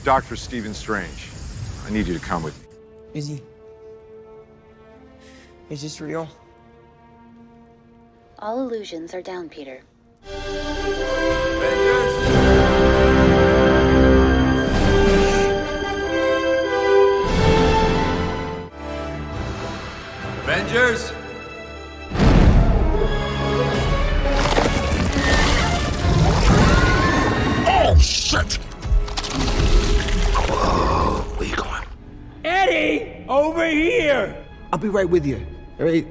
Dr. Stephen Strange. I need you to come with me. Is he? Is this real? All illusions are down, Peter. Avengers! Oh, shit! Whoa, where you going? Eddie! Over here! I'll be right with you. All right?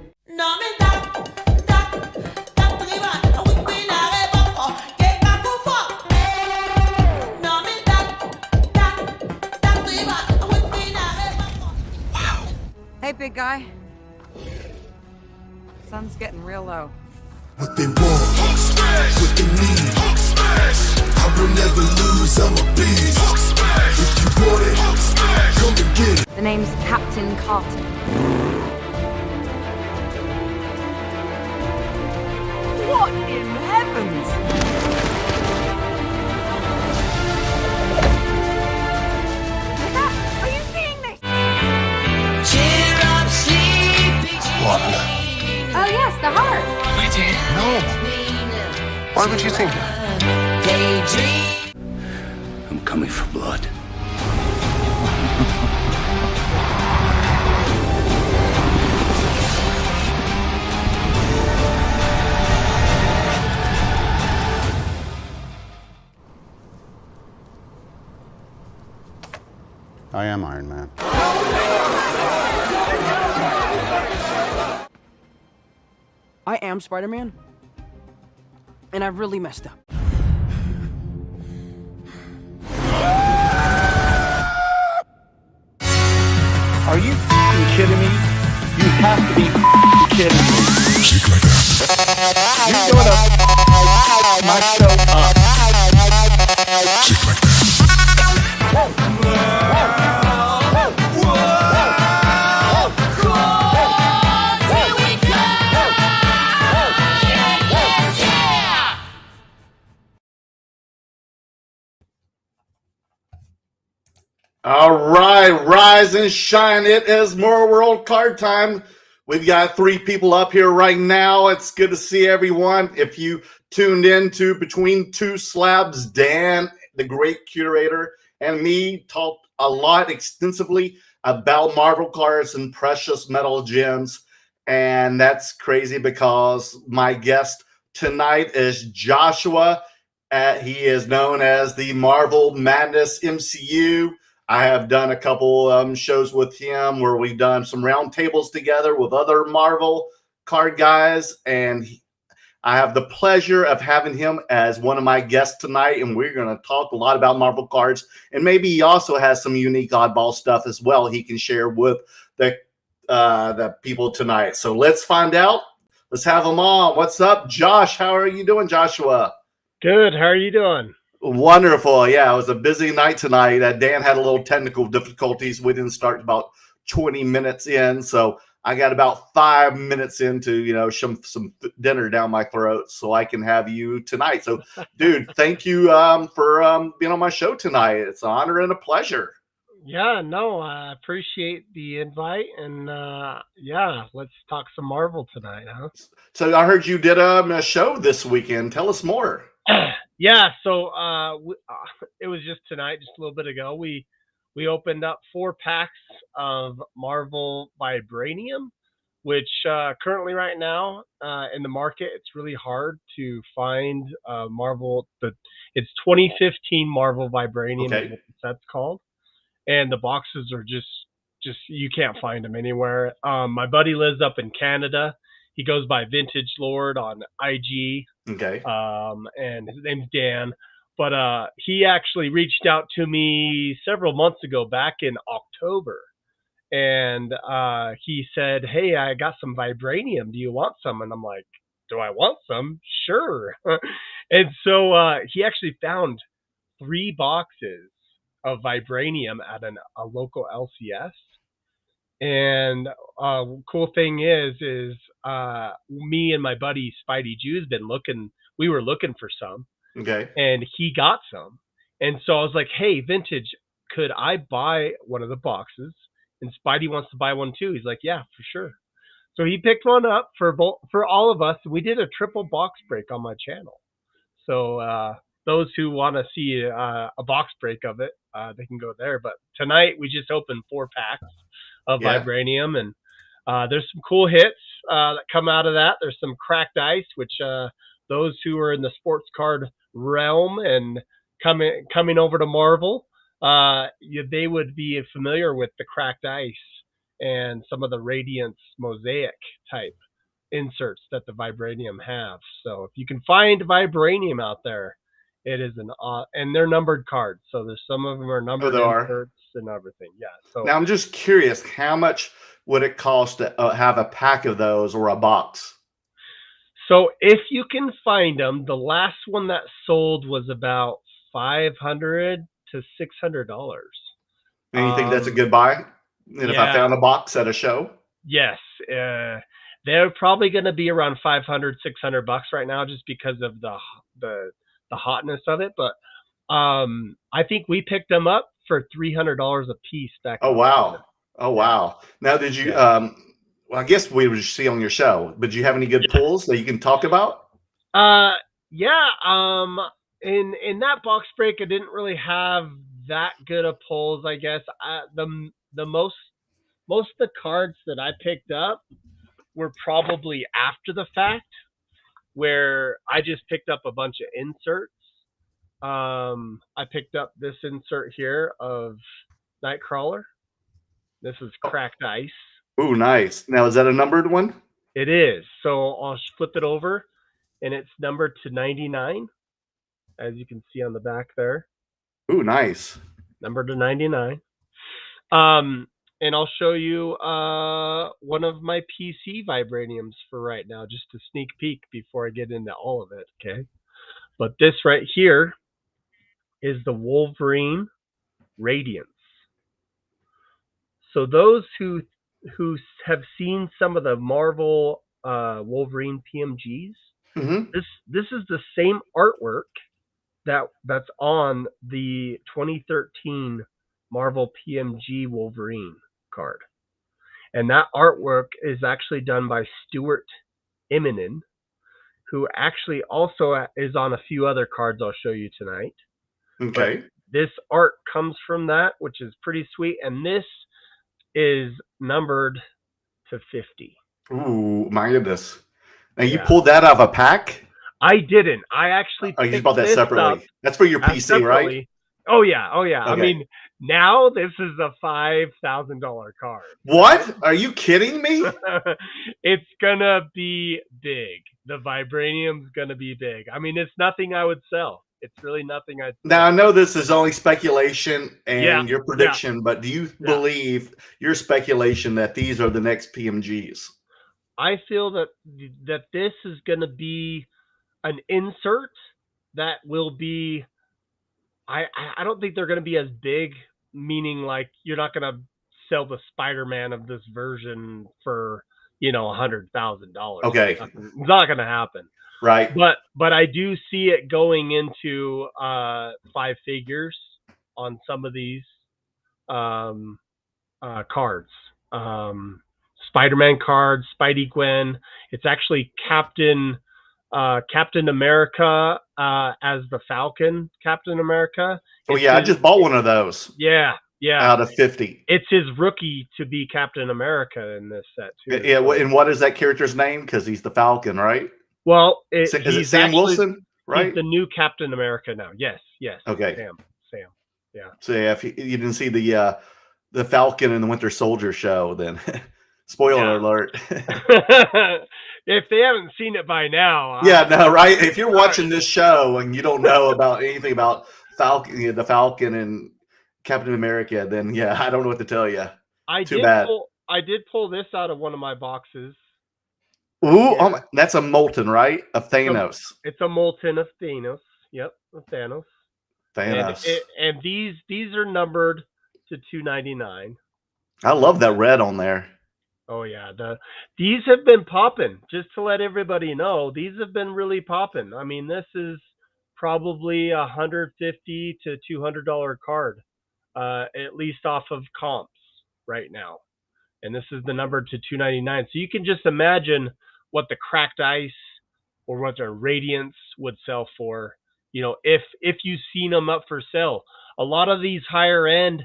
Hey, big guy. Sun's getting real low. What they want, what they need. I will never lose, I'm a beast. If you want it, come and get it. The name's Captain Carter. What in heavens? Are you seeing this? What? Oh yes, the heart. No. Why would you think that? I'm coming for blood. I am Iron Man. I am Spider-Man. And I've really messed up. Are you kidding me? You have to be kidding me. Shake like that. You're doing my show up. Shake like that. All right, rise and shine. It is Merleworld card time. We've got 3 people up here right now. It's good to see everyone. If you tuned in to Between Two Slabs, Dan, the great curator, and me talked a lot extensively about Marvel cards and precious metal gems. And that's crazy because my guest tonight is Joshua. He is known as the Marvel Madness MCU. I have done a couple shows with him where we've done some roundtables together with other Marvel card guys, and I have the pleasure of having him as one of my guests tonight, and we're going to talk a lot about Marvel cards, and maybe he also has some unique oddball stuff as well he can share with the people tonight. So let's find out. Let's have him on. What's up, Josh? How are you doing, Joshua? Good. How are you doing? Wonderful. Yeah, it was a busy night tonight. Dan had a little technical difficulties. We didn't start about 20 minutes in, so I got about 5 minutes into, some dinner down my throat so I can have you tonight. So, dude, thank you for being on my show tonight. It's an honor and a pleasure. Yeah, no, I appreciate the invite, and let's talk some Marvel tonight, huh? So I heard you did a show this weekend. Tell us more. Yeah, so it was just tonight, just a little bit ago. We opened up 4 packs of Marvel Vibranium, which currently right now in the market, it's really hard to find Marvel. It's 2015 Marvel Vibranium, Okay. is what the set's called, and the boxes are just you can't find them anywhere. My buddy lives up in Canada. He goes by Vintage Lord on IG. Okay. And his name's Dan. But he actually reached out to me several months ago, back in October. And he said, "Hey, I got some Vibranium. Do you want some?" And I'm like, "Do I want some? Sure." And so he actually found 3 boxes of Vibranium at a local LCS. And cool thing is me and my buddy Spidey Jew's we were looking for some. Okay. And he got some. And so I was like, "Hey, Vintage, could I buy one of the boxes? And Spidey wants to buy one too. He's like, yeah, for sure. So he picked one up for all of us. We did a triple box break on my channel. So those who want to see a box break of it, they can go there. But tonight we just opened 4 packs of Vibranium, and there's some cool hits that come out of that. There's some cracked ice, which those who are in the sports card realm and coming over to Marvel, they would be familiar with the cracked ice and some of the Radiance mosaic type inserts that the Vibranium have. So if you can find Vibranium out there, it is and they're numbered cards. So there's some of them are numbered inserts and everything. Yeah. So now I'm just curious, how much would it cost to have a pack of those or a box? So if you can find them, the last one that sold was about $500 to $600. And you think that's a good buy? And if I found a box at a show? Yes. They're probably going to be around $500, $600 right now, just because of the hotness of it. But I think we picked them up for $300 a piece back. Oh wow! Oh wow! Now, did you? Well, I guess we would see on your show. But do you have any good pulls that you can talk about? Yeah. In that box break, I didn't really have that good of pulls. I guess the most of the cards that I picked up were probably after the fact, where I just picked up a bunch of inserts. I picked up this insert here of Nightcrawler. This is cracked ice. Ooh, nice. Now, is that a numbered one? It is. So I'll flip it over, and it's numbered to 99, as you can see on the back there. Ooh, nice. Numbered to 99. And I'll show you one of my PC Vibraniums for right now, just to sneak peek before I get into all of it, okay? But this right here is the Wolverine Radiance. So those who have seen some of the Marvel Wolverine PMGs, this is the same artwork that's on the 2013 Marvel PMG Wolverine card. And that artwork is actually done by Stuart Immonen, who actually also is on a few other cards I'll show you tonight. Okay. But this art comes from that, which is pretty sweet. And this is numbered to 50. Ooh, my goodness. Now, you pulled that out of a pack? I didn't. I actually you just bought that separately. That's for your PC, right? Oh yeah. Okay. I mean, now this is a $5,000 card. What? Are you kidding me? It's gonna be big. The Vibranium's gonna be big. I mean, it's nothing I would sell. It's really nothing I'd sell. Now, I know this is only speculation and your prediction, but do you believe your speculation that these are the next PMGs? I feel that this is gonna be an insert that will be. I don't think they're going to be as big, meaning like you're not going to sell the Spider-Man of this version for, $100,000. Okay. It's not going to happen. Right. But I do see it going into 5 figures on some of these cards. Spider-Man cards, Spidey Gwen. It's actually Captain America as the Falcon Captain America. Oh yeah, I just bought one of those. Yeah. Out of 50. It's his rookie to be Captain America in this set too. Yeah, and what is that character's name? Because he's the Falcon, right? Well, is it Sam Wilson? Right. He's the new Captain America now. Yes. Okay. Sam. Yeah. So yeah, if you didn't see the Falcon and the Winter Soldier show, then spoiler alert. If they haven't seen it by now. Right. If you're watching this show and you don't know about anything about the Falcon and Captain America, then I don't know what to tell you. I did pull this out of one of my boxes. Ooh, that's a molten, right? Of Thanos. It's a molten of Thanos. Yep, of Thanos. And these are numbered to 299. I love that red on there. Oh yeah, these have been popping. Just to let everybody know, these have been really popping. I mean, this is probably $150 to $200 card at least off of comps right now. And this is the number to 299. So you can just imagine what the cracked ice or what the radiance would sell for. If you've seen them up for sale, a lot of these higher end,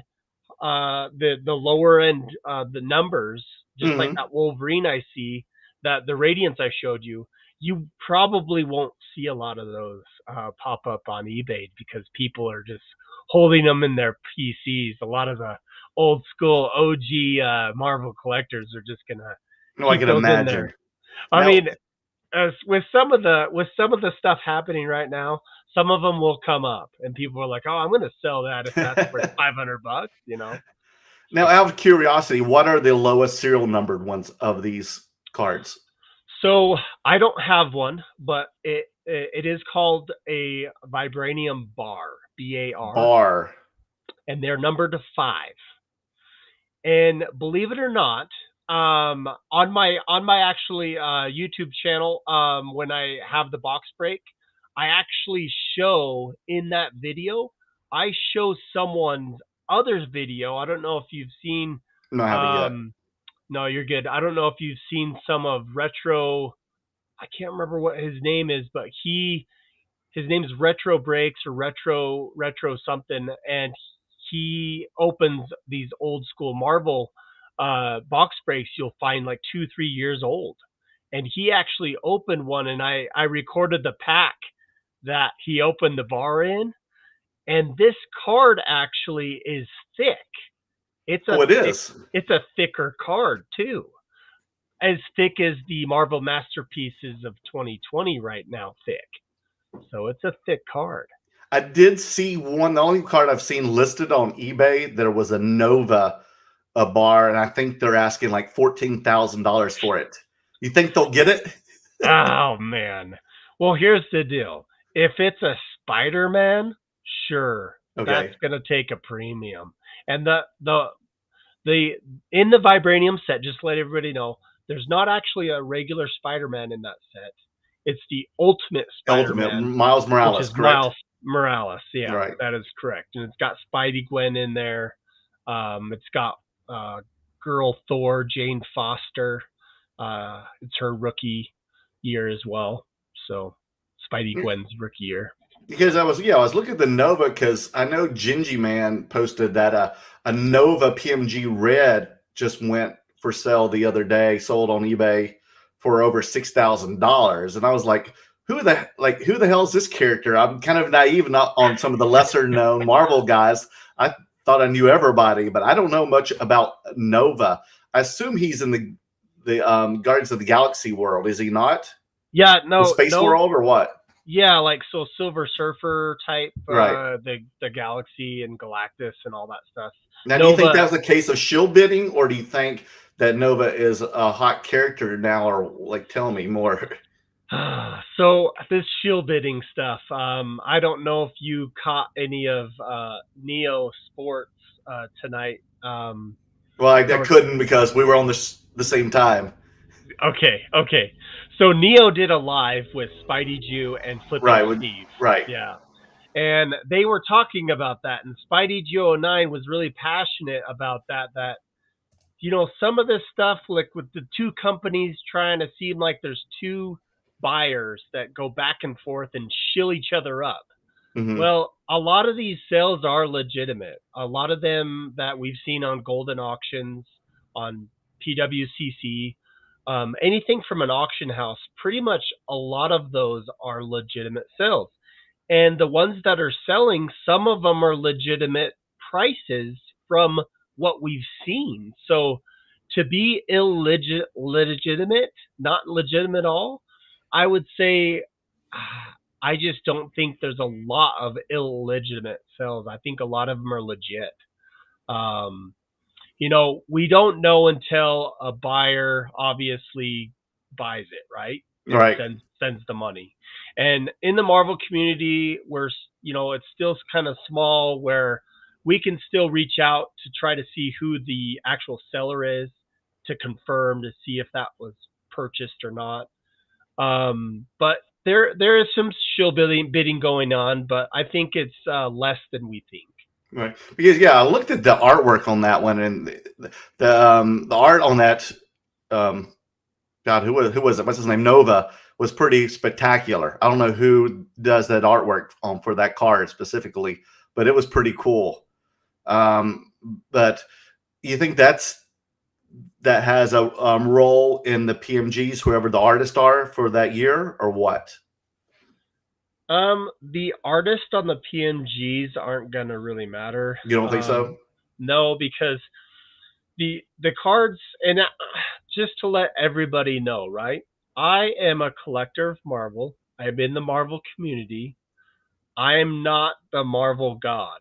the lower end, the numbers, just like Mhm. that Wolverine I see, that the radiance I showed you, you probably won't see a lot of those pop up on eBay because people are just holding them in their PCs. A lot of the old school OG Marvel collectors are just gonna Oh, I keep can those in imagine. there. I Now, mean, as with some of the stuff happening right now, some of them will come up, and people are like, "Oh, I'm gonna sell that if that's worth $500." now, So, out of curiosity, what are the lowest serial numbered ones of these cards? so I don't have one, but it is called a vibranium bar, BAR, Bar. and they're numbered to 5. And believe it or not, on my actually YouTube channel, when I have the box break, I actually show in that video, I show someone's other's video. I don't know if you've seen. No, I haven't yet. No, you're good. I don't know if you've seen some of Retro. I can't remember what his name is, but his name is Retro Breaks or Retro something, and he opens these old school Marvel box breaks. You'll find like 2-3 years old, and he actually opened one, and I recorded the pack that he opened the bar in, and this card actually is thick. It's Oh, a it thick, is. it's a thicker card too, as thick as the Marvel masterpieces of 2020 right now. Thick. So it's a thick card. I did see one. The only card I've seen listed on eBay, there was a Nova, a bar, and I think they're asking like $14,000 for it. You think they'll get it? Oh man. Well, here's the deal. If it's a Spider-Man, sure, that's Okay. gonna take a premium. And the in the vibranium set, just to let everybody know, there's not actually a regular Spider-Man in that set. It's the Ultimate Ultimate Spider-Man, Miles which Morales, is correct? Miles Morales. Yeah, Right. that is correct. And it's got Spidey Gwen in there. It's got girl Thor, Jane Foster. It's her rookie year as well. So Spidey Gwen's rookie year. Because I was looking at the Nova because I know Gingy Man posted that a Nova PMG Red just went for sale the other day, sold on eBay for over $6,000, and I was like, who the hell is this character? I'm kind of naive not on some of the lesser known Marvel guys. I thought I knew everybody, but I don't know much about Nova. I assume he's in the Guardians of the Galaxy world, is he not? Yeah, The no, space no, world or what? yeah, like so Silver Surfer type, Right. the Galaxy and Galactus and all that stuff. Now, do you think that Nova. was a case of shield bidding, or do you think that Nova is a hot character now, or like, tell me more? So this shield bidding stuff, I don't know if you caught any of Neo Sports tonight. Well, I There was couldn't because we were on the same time. okay. So Neo did a live with Spidey Jew and Flippy Right. Steve. Right. Yeah. And they were talking about that, and Spidey Jew 09 was really passionate about that some of this stuff, like with the two companies trying to seem like there's two buyers that go back and forth and shill each other up. Hmm. Well, a lot of these sales are legitimate. A lot of them that we've seen on Golden Auctions, on PWCC, anything from an auction house, pretty much a lot of those are legitimate sales. And the ones that are selling, some of them are legitimate prices from what we've seen. So to be illegitimate, not legitimate at all, I would say I just don't think there's a lot of illegitimate sales. I think a lot of them are legit. Um, we don't know until a buyer obviously buys it, right? And Right. sends the money. And in the Marvel community, where it's still kind of small, where we can still reach out to try to see who the actual seller is to confirm to see if that was purchased or not. But there is some shill bidding going on, but I think it's less than we think. Right. Because I looked at the artwork on that one, and the art on that God, who was it? What's his name? Nova was pretty spectacular. I don't know who does that artwork for that card specifically, but it was pretty cool. But you think that has a role in the PMGs, whoever the artists are for that year, or what? The artists on the PMGs aren't gonna really matter. You don't think so? No, because the cards, and just to let everybody know, right? I am a collector of Marvel. I'm in the Marvel community. I am not the Marvel god.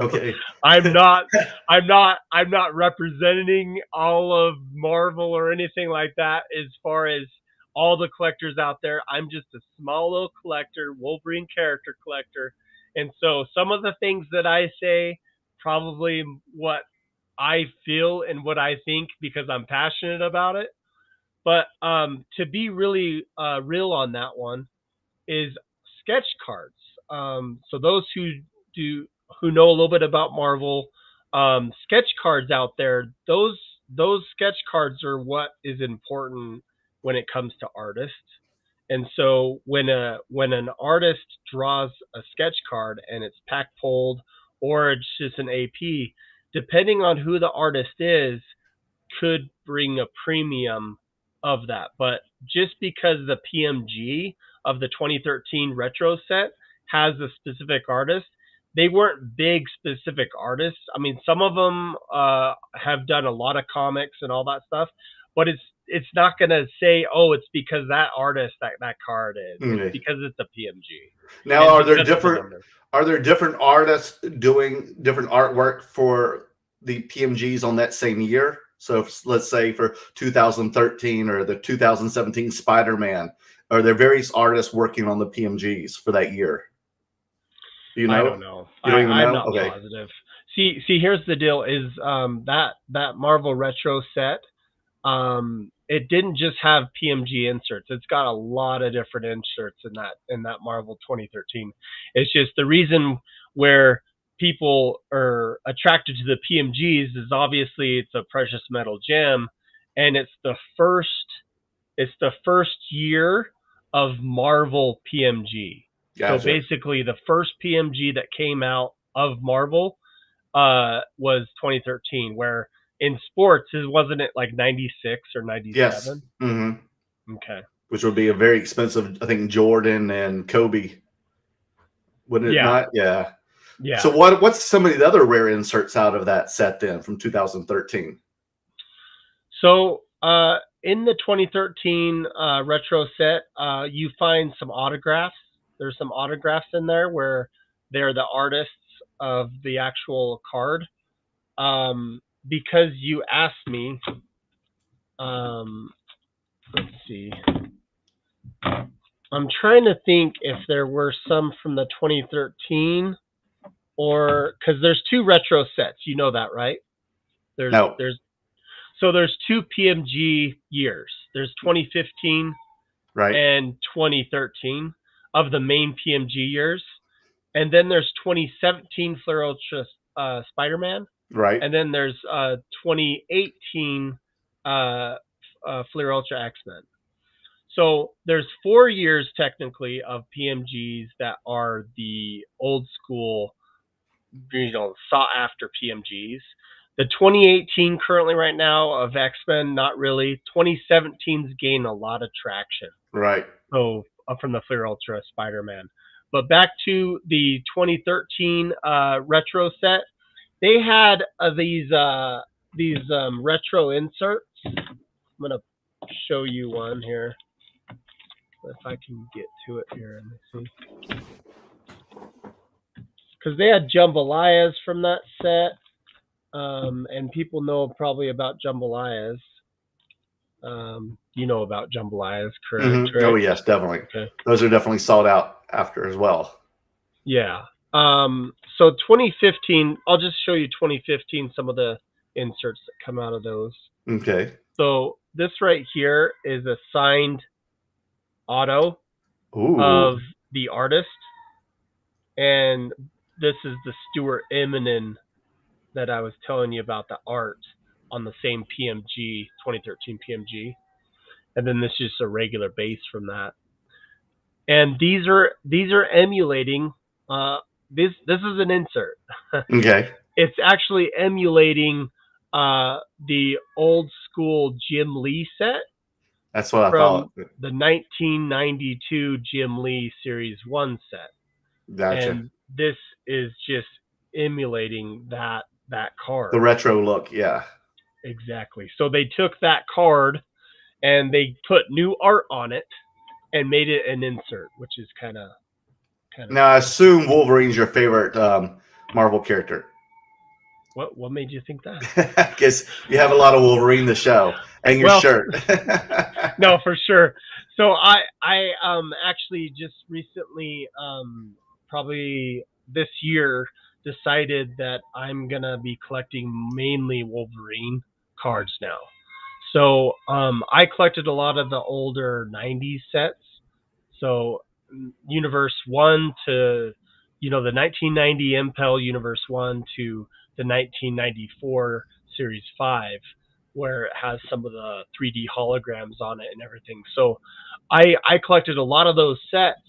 Okay. I'm not representing all of Marvel or anything like that as far as all the collectors out there. I'm just a small little collector, Wolverine character collector. And so some of the things that I say, probably what I feel and what I think because I'm passionate about it. But to be really real on that one is sketch cards. So those who know a little bit about Marvel, sketch cards out there, those sketch cards are what is important when it comes to artists. And so when an artist draws a sketch card and it's pack pulled or it's just an AP, depending on who the artist is, could bring a premium of that. But just because the PMG of the 2013 retro set has a specific artist, they weren't big specific artists. I mean, some of them have done a lot of comics and all that stuff, but it's not going to say, oh, it's because that artist that card is. It's because it's a PMG. Now, are there different artists doing different artwork for the PMGs on that same year? So let's say for 2013 or the 2017 Spider-Man, are there various artists working on the PMGs for that year? Do you know? I don't know. You don't even know? I'm not positive. See, here's the deal: is that Marvel retro set? It didn't just have PMG inserts. It's got a lot of different inserts in that Marvel 2013. It's just the reason where people are attracted to the PMGs is obviously it's a precious metal gem, and it's the first year of Marvel PMG. Gotcha. So basically, the first PMG that came out of Marvel was 2013, where in sports, wasn't it like 96 or 97? Yes. Mm-hmm. Okay. Which would be a very expensive, I think, Jordan and Kobe. Wouldn't it not? Yeah. Yeah. So what's some of the other rare inserts out of that set then from 2013? So in the 2013 retro set, you find some autographs. There's some autographs in there where they're the artists of the actual card. Because you asked me, let's see. I'm trying to think if there were some from the 2013 or because there's two retro sets. You know that, right? There's two PMG years. There's 2015 right, and 2013 of the main PMG years. And then there's 2017 Flare Ultra Spider-Man. Right. And then there's 2018 Flare Ultra X-Men. So there's 4 years technically of PMGs that are the old school, sought after PMGs. The 2018 currently right now of X-Men, not really. 2017's gained a lot of traction. Right. So from the Flare Ultra Spider-Man. But back to the 2013 retro set, they had these retro inserts. I'm gonna show you one here. If I can get to it here, let me see. Because they had jambalayas from that set, and people know probably about jambalayas. You know about jambalayas, correct? Mm-hmm. Right? Oh yes, definitely. Okay. Those are definitely sold out after as well. Yeah. So 2015, I'll just show you 2015, some of the inserts that come out of those. Okay. So this right here is a signed auto of the artist. And this is the Stuart Eminem that I was telling you about, the art on the same PMG 2013 PMG, and then this is just a regular base from that. And these are emulating. This is an insert. Okay. It's actually emulating the old school Jim Lee set That's what I thought. from the 1992 Jim Lee Series 1 set. Gotcha. And this is just emulating that card. The retro look, yeah. Exactly. So they took that card and they put new art on it and made it an insert, which is kind of. Now, I assume Wolverine's your favorite Marvel character. What made you think that? Because you have a lot of Wolverine the show and your shirt. No, for sure. So I actually just recently, probably this year, decided that I'm gonna be collecting mainly Wolverine cards now. So I collected a lot of the older '90s sets. So Universe 1 to, the 1990 Impel Universe 1 to the 1994 Series 5, where it has some of the 3D holograms on it and everything. So I collected a lot of those sets,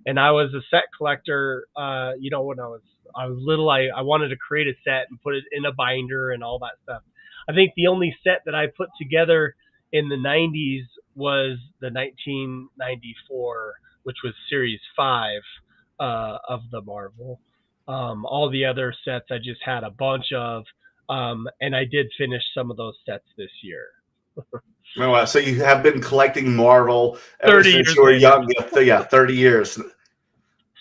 and I was a set collector. When I was little, I wanted to create a set and put it in a binder and all that stuff. I think the only set that I put together in the 90s was the 1994, which was Series 5 of the Marvel. All the other sets I just had a bunch of, and I did finish some of those sets this year. Oh, wow. So you have been collecting Marvel ever 30 since years you were later. young. Yeah, 30 years.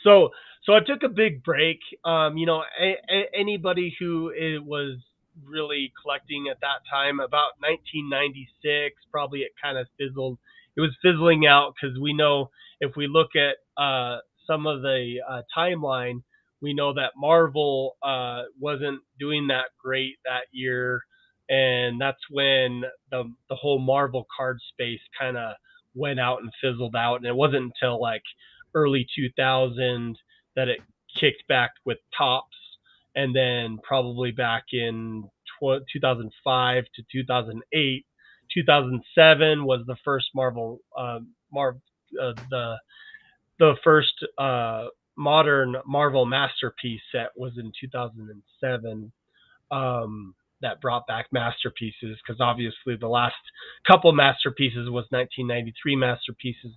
So I took a big break. Anybody who was really collecting at that time, about 1996, probably it kind of fizzled. It was fizzling out because we know, if we look at some of the timeline, we know that Marvel wasn't doing that great that year, and that's when the whole Marvel card space kind of went out and fizzled out. And it wasn't until like early 2000 that it kicked back with Tops, and then probably back in 2005 to 2008. 2007 was the first the first modern Marvel masterpiece set was in 2007. That brought back masterpieces, because obviously the last couple masterpieces was 1993 masterpieces,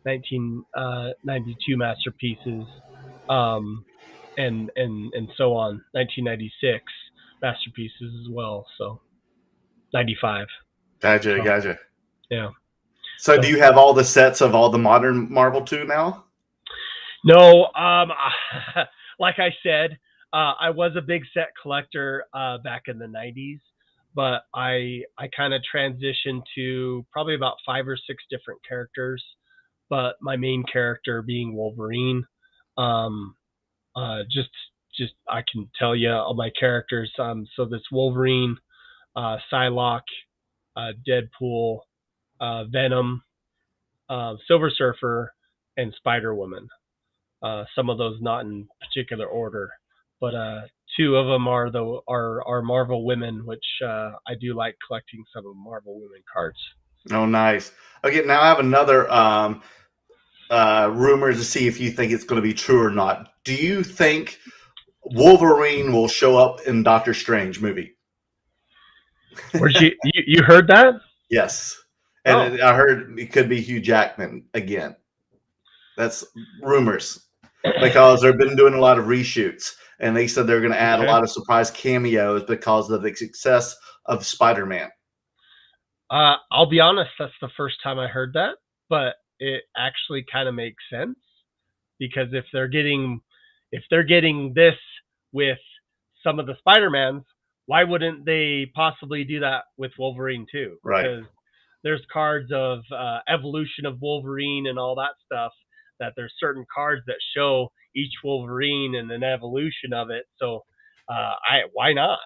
1992 masterpieces, and so on. 1996 masterpieces as well. So 95. Gotcha. Yeah. So do you have all the sets of all the modern Marvel too now? No, like I said, I was a big set collector back in the 90s, but I kind of transitioned to probably about 5 or 6 different characters, but my main character being Wolverine. Just I can tell you all my characters. So this Wolverine, Psylocke, Deadpool, Venom, Silver Surfer, and Spider Woman. Some of those not in particular order, but 2 of them are Marvel women, which I do like collecting some of Marvel women cards. Oh, nice. Okay, now I have another rumor to see if you think it's going to be true or not. Do you think Wolverine will show up in Doctor Strange movie? Where'd you heard that? Yes. And I heard it could be Hugh Jackman again. That's rumors, because they've been doing a lot of reshoots, and they said they're going to add a lot of surprise cameos because of the success of Spider-Man. I'll be honest, that's the first time I heard that, but it actually kind of makes sense, because if they're getting this with some of the Spider-Mans, why wouldn't they possibly do that with Wolverine too? Right. Because there's cards of evolution of Wolverine and all that stuff, that there's certain cards that show each Wolverine and an evolution of it. So why not,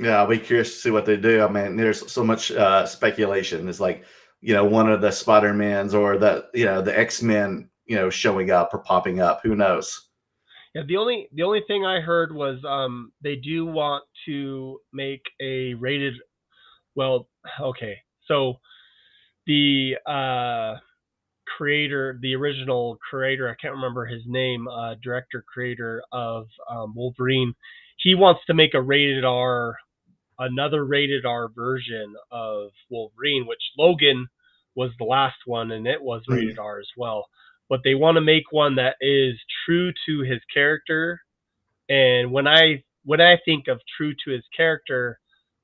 Yeah, I'll be curious to see what they do. I mean, there's so much speculation. It's like, one of the Spider-Mans or the X-Men, showing up or popping up. Who knows? Yeah, the only thing I heard was they do want to make a rated. Well, okay, so the creator, the original creator, I can't remember his name, director creator of Wolverine, he wants to make another rated R version of Wolverine, which Logan was the last one, and it was rated R as well. But they want to make one that is true to his character. And when I think of true to his character,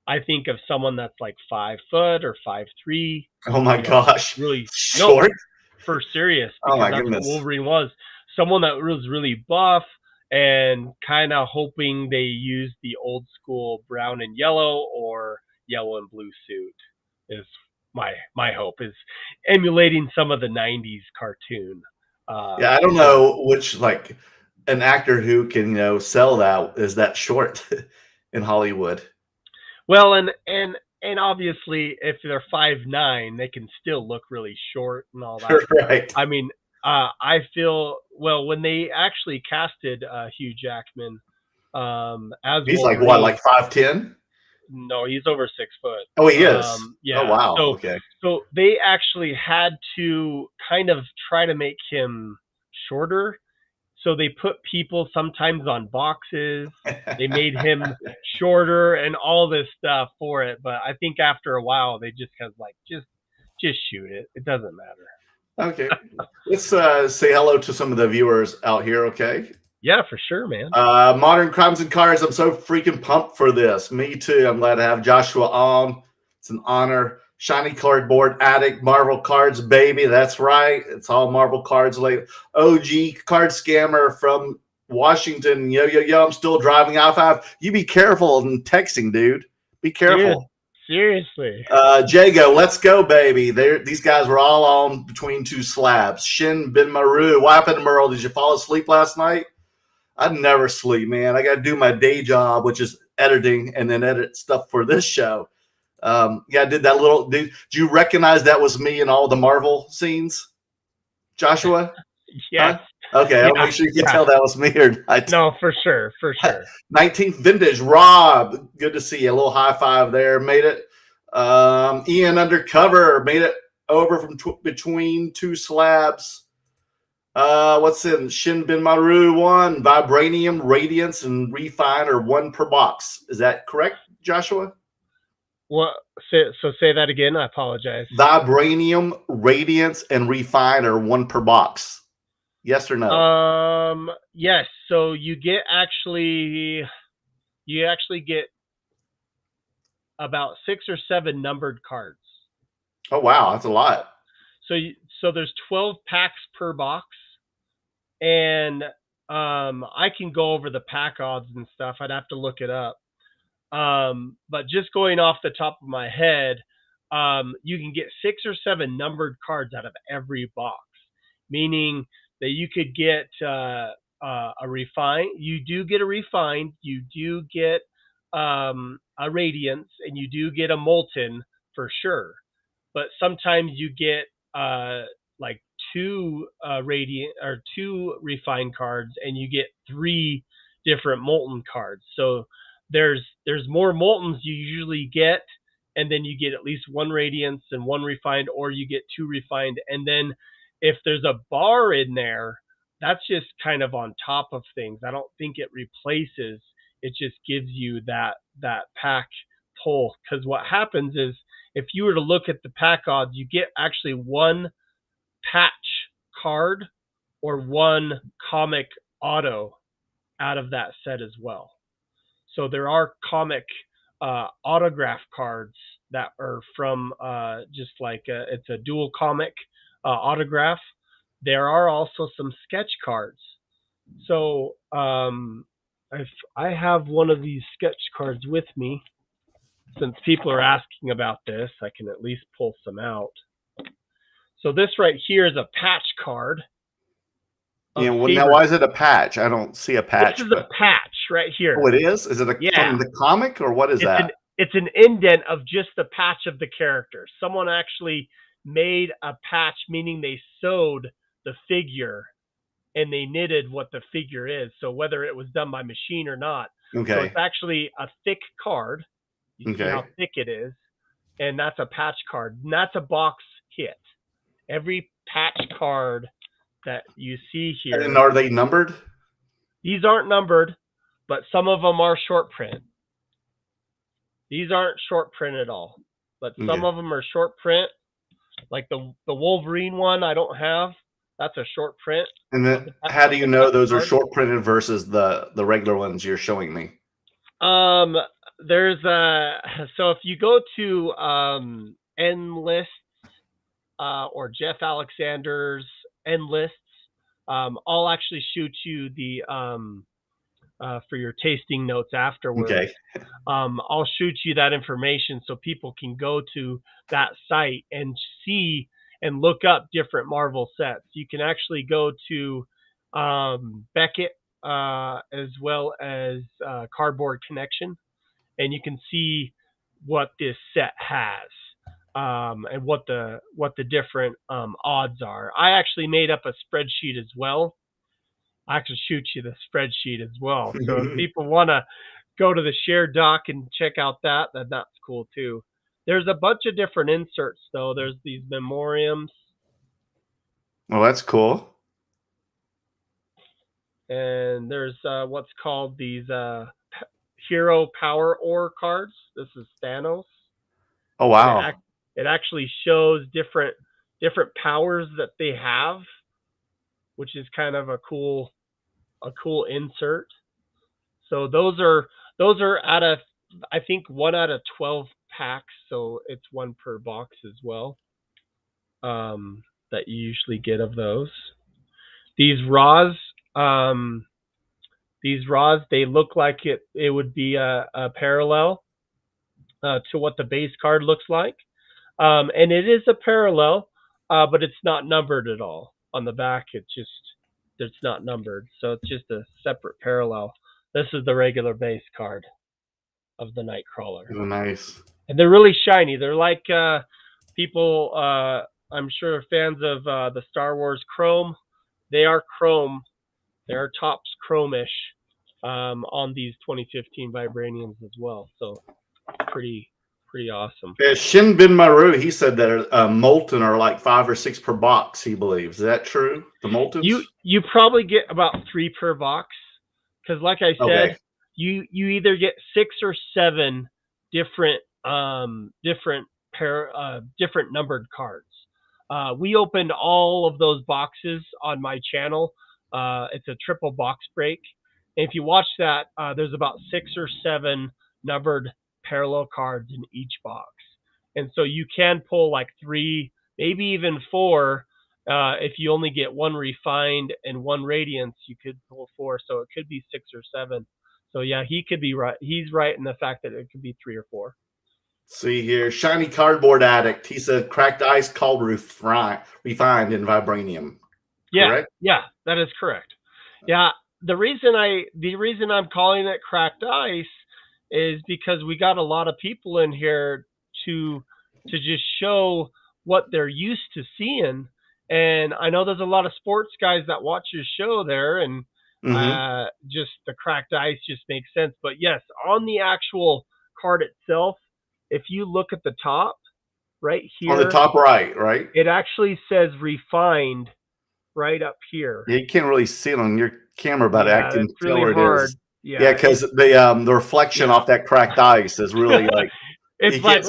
I think of someone that's like 5 foot or 5'3". Oh my gosh. Really no, Short? for serious, Oh because my that's what goodness. Wolverine was. Someone that was really buff and kind of hoping they use the old school brown and yellow or yellow and blue suit is my hope, is emulating some of the 90s cartoon. Yeah, I don't know which like an actor who can, sell that is that short in Hollywood. Well, and obviously, if they're 5'9", they can still look really short and all that. Right. I mean, I feel well when they actually casted Hugh Jackman as He's like Wolverine. what, like 5'10"? No, he's over 6 foot. Oh, he is. Yeah. Oh wow. So Okay. so they actually had to kind of try to make him shorter. So they put people sometimes on boxes. They made him shorter and all this stuff for it. But I think after a while, they just kind of like, just shoot it. It doesn't matter. Okay. Let's say hello to some of the viewers out here, okay? Yeah, for sure, man. Modern Crimes and Cars. I'm so freaking pumped for this. Me too. I'm glad to have Joshua on. It's an honor. Shiny Cardboard Addict, Marvel Cards, baby. That's right. It's all Marvel Cards lately. OG card scammer from Washington. Yo, yo, yo. I'm still driving I-5. You be careful in texting, dude. Be careful. Seriously. Jago, let's go, baby. These guys were all on between two slabs. Shin Bin Maru. What happened, Merle? Did you fall asleep last night? I'd never sleep, man. I got to do my day job, which is editing, and then edit stuff for this show. Yeah, I did that little. Did you recognize that was me in all the Marvel scenes, Joshua? Yes. Huh? Okay, I'll make sure you can tell that was me or not. No, for sure. 19th vintage, Rob. Good to see you. A little high five there. Made it. Ian Undercover made it over from between two slabs. What's in Shin Bin Maru 1, Vibranium, Radiance, and Refine are 1 per box. Is that correct, Joshua? What? So say that again. I apologize. Vibranium, Radiance, and Refine are 1 per box. Yes or no? Yes. So you actually get about 6 or 7 numbered cards. Oh wow, that's a lot. So there's 12 packs per box, and I can go over the pack odds and stuff. I'd have to look it up. But just going off the top of my head, you can get 6 or 7 numbered cards out of every box, meaning that you could get a refine. You do get a refined. You do get a radiance, and you do get a molten for sure. But sometimes you get like 2 radiant or 2 refined cards, and you get 3 different molten cards. So there's more moltens you usually get, and then you get at least 1 radiance and 1 refined, or you get 2 refined. And then if there's a bar in there, that's just kind of on top of things. I don't think it replaces. It just gives you that pack pull. Because what happens is, if you were to look at the pack odds, you get actually 1 patch card or 1 comic auto out of that set as well. So there are comic autograph cards that are from just like it's a dual comic autograph. There are also some sketch cards. So if I have one of these sketch cards with me, since people are asking about this, I can at least pull some out. So this right here is a patch card. Yeah, well, now why is it a patch? I don't see a patch. This is a patch right here. Oh, it is? Is it from the comic, or what is that? It's an indent of just the patch of the character. Someone actually made a patch, meaning they sewed the figure and they knitted what the figure is. So whether it was done by machine or not. So Okay. it's actually a thick card. You see how thick it is. And that's a patch card. And that's a box hit. Every patch card that you see here. And are they numbered? These aren't numbered, but some of them are short print. These aren't short print at all, but some of them are short print. Like the Wolverine one I don't have. That's a short print. And then how do you know those are short printed versus the regular ones you're showing me? There's so if you go to End Lists or Jeff Alexander's End Lists, I'll actually shoot you the for your tasting notes afterwards. Okay. I'll shoot you that information so people can go to that site and see and look up different Marvel sets. You can actually go to Beckett as well as Cardboard Connection, and you can see what this set has and what the different odds are. I actually made up a spreadsheet as well. I can shoot you the spreadsheet as well. So if people want to go to the shared doc and check out that, then that's cool too. There's a bunch of different inserts though. There's these memoriams. Well, that's cool. And there's what's called these Hero Power Ore cards. This is Thanos. Oh wow! It actually shows different powers that they have, which is kind of a cool insert. So those are out of, I think, 1 out of 12 packs. So it's 1 per box as well. That you usually get of those. These raws, they look like it would be a parallel to what the base card looks like. And it is a parallel, but it's not numbered at all. On the back, it's not numbered. So it's just a separate parallel. This is the regular base card of the Nightcrawler. Oh, nice. And they're really shiny. They're like people, I'm sure, fans of the Star Wars Chrome. They are chrome. They are tops chromish on these 2015 Vibraniums as well. So pretty awesome. Yeah, Shin Bin Maru, he said that molten are like 5 or 6 per box. He believes. Is that true? The moltens? You probably get about 3 per box, because like I said, you either get 6 or 7 different numbered cards. We opened all of those boxes on my channel. It's a triple box break. And if you watch that, there's about 6 or 7 numbered parallel cards in each box. And so you can pull like 3, maybe even 4. If you only get 1 refined and 1 radiance, you could pull 4. So it could be 6 or 7. So yeah, he could be right. He's right in the fact that it could be 3 or 4. See here, Shiny Cardboard Addict. He said cracked ice, cold refined in vibranium. Yeah, correct? Yeah, that is correct. Yeah, the reason I'm calling it cracked ice is because we got a lot of people in here to just show what they're used to seeing, and I know there's a lot of sports guys that watch your show there, and just the cracked ice just makes sense. But yes, on the actual card itself, if you look at the top right here, on the top right, it actually says refined right up here. Yeah, you can't really see it on your camera, but I can tell really where hard. it is. Yeah, because the reflection off that cracked ice is really like it's like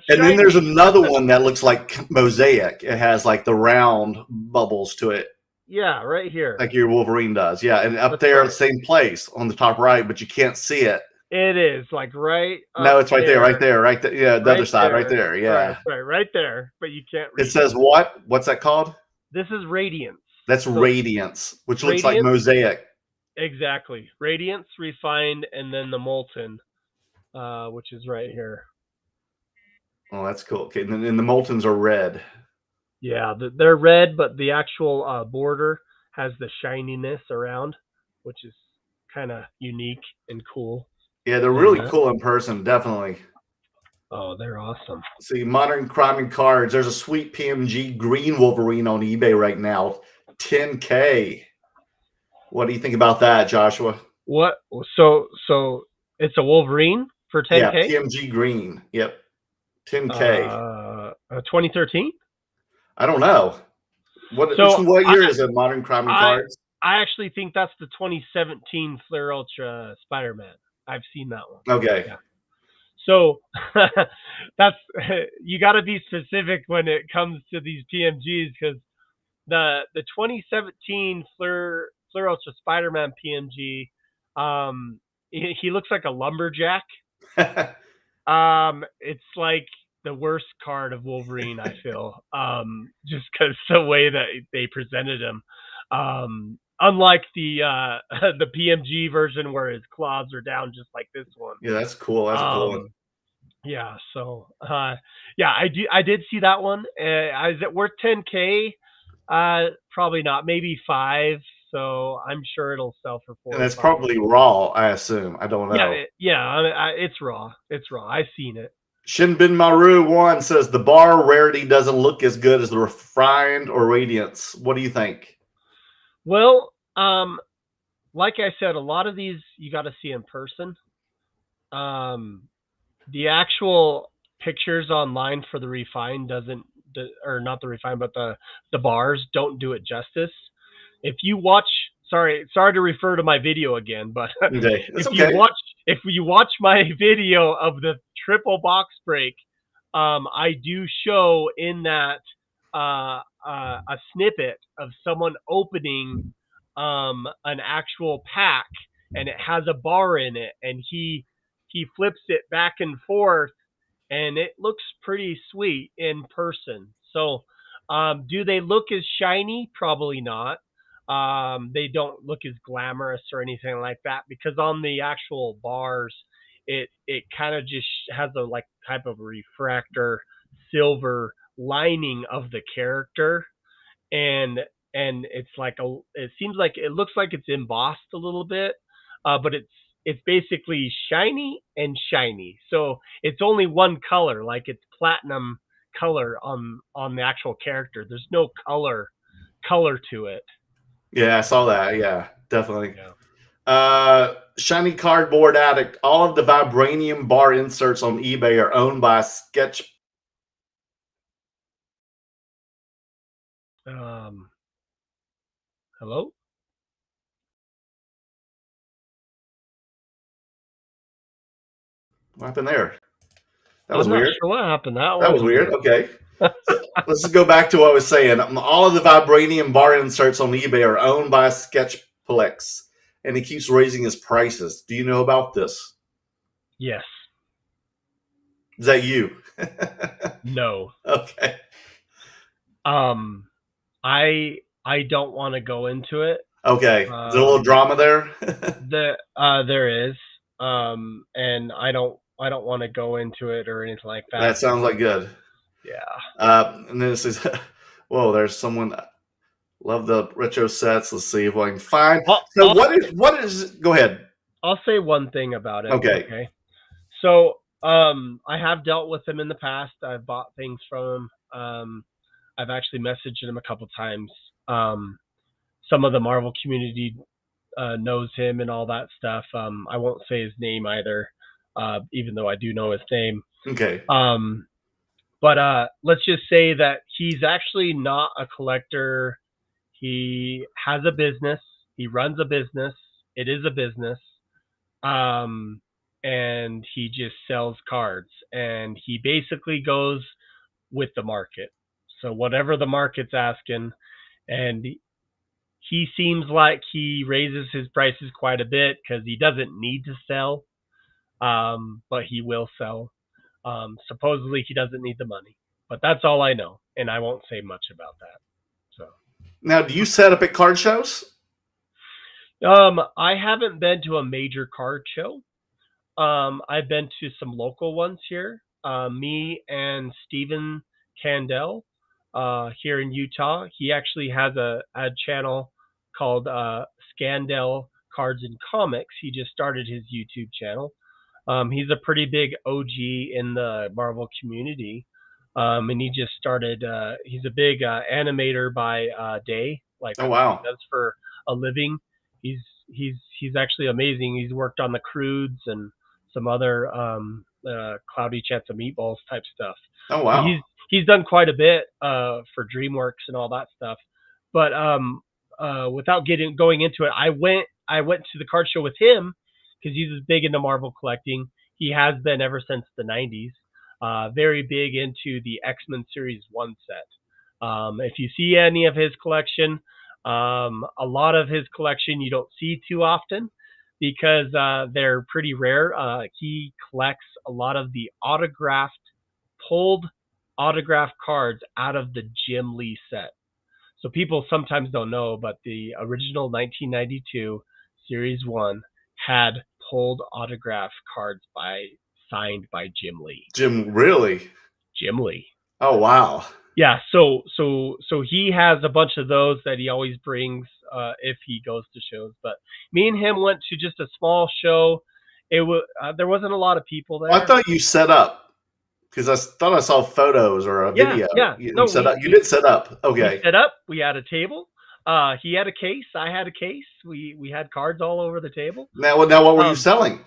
and then there's another one that looks like mosaic. It has like the round bubbles to it. Yeah, right here, like your Wolverine does. Yeah, and up there, right. Same place on the top right, but you can't see it. It is like right. No, it's right there. Yeah, the other side, right there. Yeah, right there. But you can't read it. Says what? What's that called? This is Radiance. That's Radiance, which looks like mosaic. Exactly. Radiance, refined, and then the molten, which is right here. Oh, that's cool. Okay, and then the moltens are red. Yeah, they're red, but the actual border has the shininess around, which is kind of unique and cool. Yeah, they're really cool in person, definitely. Oh, they're awesome. See, Modern Crime and Cards. There's a sweet PMG green Wolverine on eBay right now. 10K. What do you think about that, Joshua? What? So it's a Wolverine for Yeah, 10K. PMG green. Yep, 10K. 2013. I don't know. So What year is it? Modern Crime and I Cards. I actually think that's the 2017 Flare Ultra Spider-Man. I've seen that one. Okay. Yeah. So that's you got to be specific when it comes to these PMGs because the 2017 Flare Ultra Spider-Man PMG, he looks like a lumberjack. It's like the worst card of Wolverine, I feel. Just because the way that they presented him. Unlike the the PMG version where his claws are down just like this one. Yeah, that's cool. That's a cool one. Yeah, so yeah, I did see that one. Is it worth 10K? Probably not. Maybe 5. So I'm sure it'll sell for 4 And or that's 5. probably raw, I assume. I don't know. It's raw. It's raw. I've seen it. Shinbin Maru 1 says the bar rarity doesn't look as good as the refined or radiance. What do you think? Well, like I said, a lot of these you got to see in person. The actual pictures online for the refined or not the refined, but the bars don't do it justice. If you watch, sorry to refer to my video again, but Okay. It's if you watch my video of the triple box break, I do show in that a snippet of someone opening an actual pack, and it has a bar in it, and he flips it back and forth, and it looks pretty sweet in person. So, do they look as shiny? Probably not. They don't look as glamorous or anything like that because on the actual bars, it kind of just has a like type of refractor silver lining of the character, and it's like it seems like it looks like it's embossed a little bit, but it's basically shiny and shiny. So it's only one color, like it's platinum color on the actual character. There's no color to it. Yeah, I saw that. Yeah, definitely. Yeah. Shiny Cardboard Addict. All of the vibranium bar inserts on eBay are owned by Sketch. Hello? What happened there? That was I'm weird. not sure what happened. That was weird. Okay. Let's just go back to what I was saying. All of the vibranium bar inserts on eBay are owned by Sketchplex, and he keeps raising his prices. Do you know about this? Yes. Is that you? No. Okay. I don't want to go into it. Okay. Is there a little drama there? There is. And I don't want to go into it or anything like that. That sounds like good. Yeah. And then it says, whoa, there's someone. Love the retro sets. Let's see if I can find. So what is? Go ahead. I'll say one thing about it. Okay. So I have dealt with him in the past. I've bought things from him. I've actually messaged him a couple times. Some of the Marvel community knows him and all that stuff. I won't say his name either, even though I do know his name. Okay. But let's just say that he's actually not a collector. He has a business. He runs a business. It is a business. And he just sells cards. And he basically goes with the market. So whatever the market's asking, and he seems like he raises his prices quite a bit because he doesn't need to sell, but he will sell. Supposedly he doesn't need the money, but that's all I know, and I won't say much about that. So now, do you set up at card shows? I haven't been to a major card show. I've been to some local ones here. Me and Steven Candell here in Utah. He actually has a channel called Scandell Cards and Comics. He just started his YouTube channel. He's a pretty big OG in the Marvel community. And he just started, he's a big animator by day. Like Oh what he wow. does for a living. He's actually amazing. He's worked on the Crudes and some other Cloudy Chance of Meatballs type stuff. Oh So wow. he's done quite a bit for DreamWorks and all that stuff. But without going into it, I went to the card show with him because he's big into Marvel collecting. He has been ever since the 90s. Very big into the X-Men Series 1 set. If you see any of his collection, a lot of his collection you don't see too often because they're pretty rare. He collects a lot of the pulled autographed cards out of the Jim Lee set. So people sometimes don't know, but the original 1992 Series 1 had pulled autograph cards signed by Jim Lee. Jim, really? Jim Lee. Oh wow. Yeah, so he has a bunch of those that he always brings if he goes to shows. But me and him went to just a small show. It was there wasn't a lot of people there. Well, I thought you set up because I thought I saw photos or a video. Yeah. You No, set up. You did set up. Okay. We set up. We had a table. He had a case. I had a case. We had cards all over the table. Now what were you selling?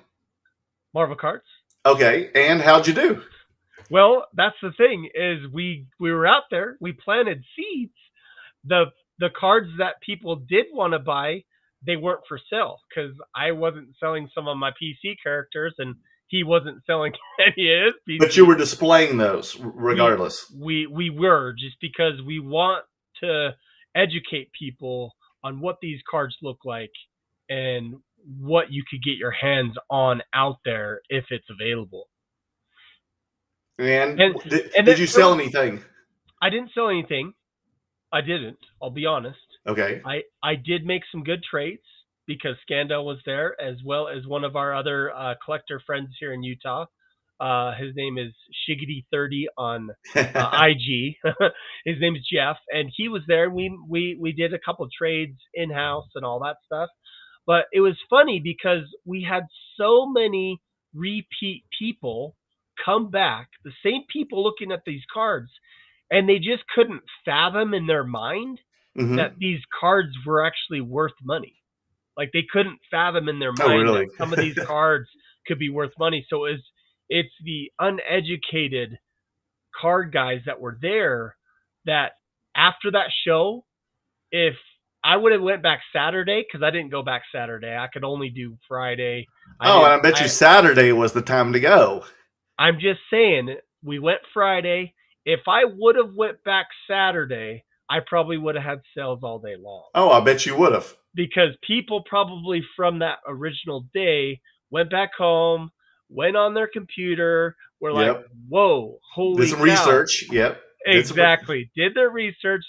Marvel cards. Okay, and how'd you do? Well, that's the thing is we were out there. We planted seeds. The cards that people did want to buy, they weren't for sale because I wasn't selling some of my PC characters and he wasn't selling any of his PC. But you were displaying those regardless. We were just because we want to educate people on what these cards look like and what you could get your hands on out there if it's available. And did you sell anything? I didn't sell anything. I didn't. I'll be honest. Okay. I did make some good trades because Scandal was there as well as one of our other collector friends here in Utah. His name is Shiggity30 on IG. His name is Jeff, and he was there. We did a couple of trades in house and all that stuff. But it was funny because we had so many repeat people come back, the same people looking at these cards, and they just couldn't fathom in their mind that these cards were actually worth money. Like they couldn't fathom in their mind really? that some of these cards could be worth money. So it's the uneducated card guys that were there that after that show, if I would have went back Saturday, because I didn't go back Saturday. I could only do Friday. And I bet you Saturday was the time to go. I'm just saying, we went Friday. If I would have went back Saturday, I probably would have had sales all day long. Oh, I bet you would have. Because people probably from that original day went back home, went on their computer, were like, whoa, holy Did some cow. research. Yep. Exactly. Did their research.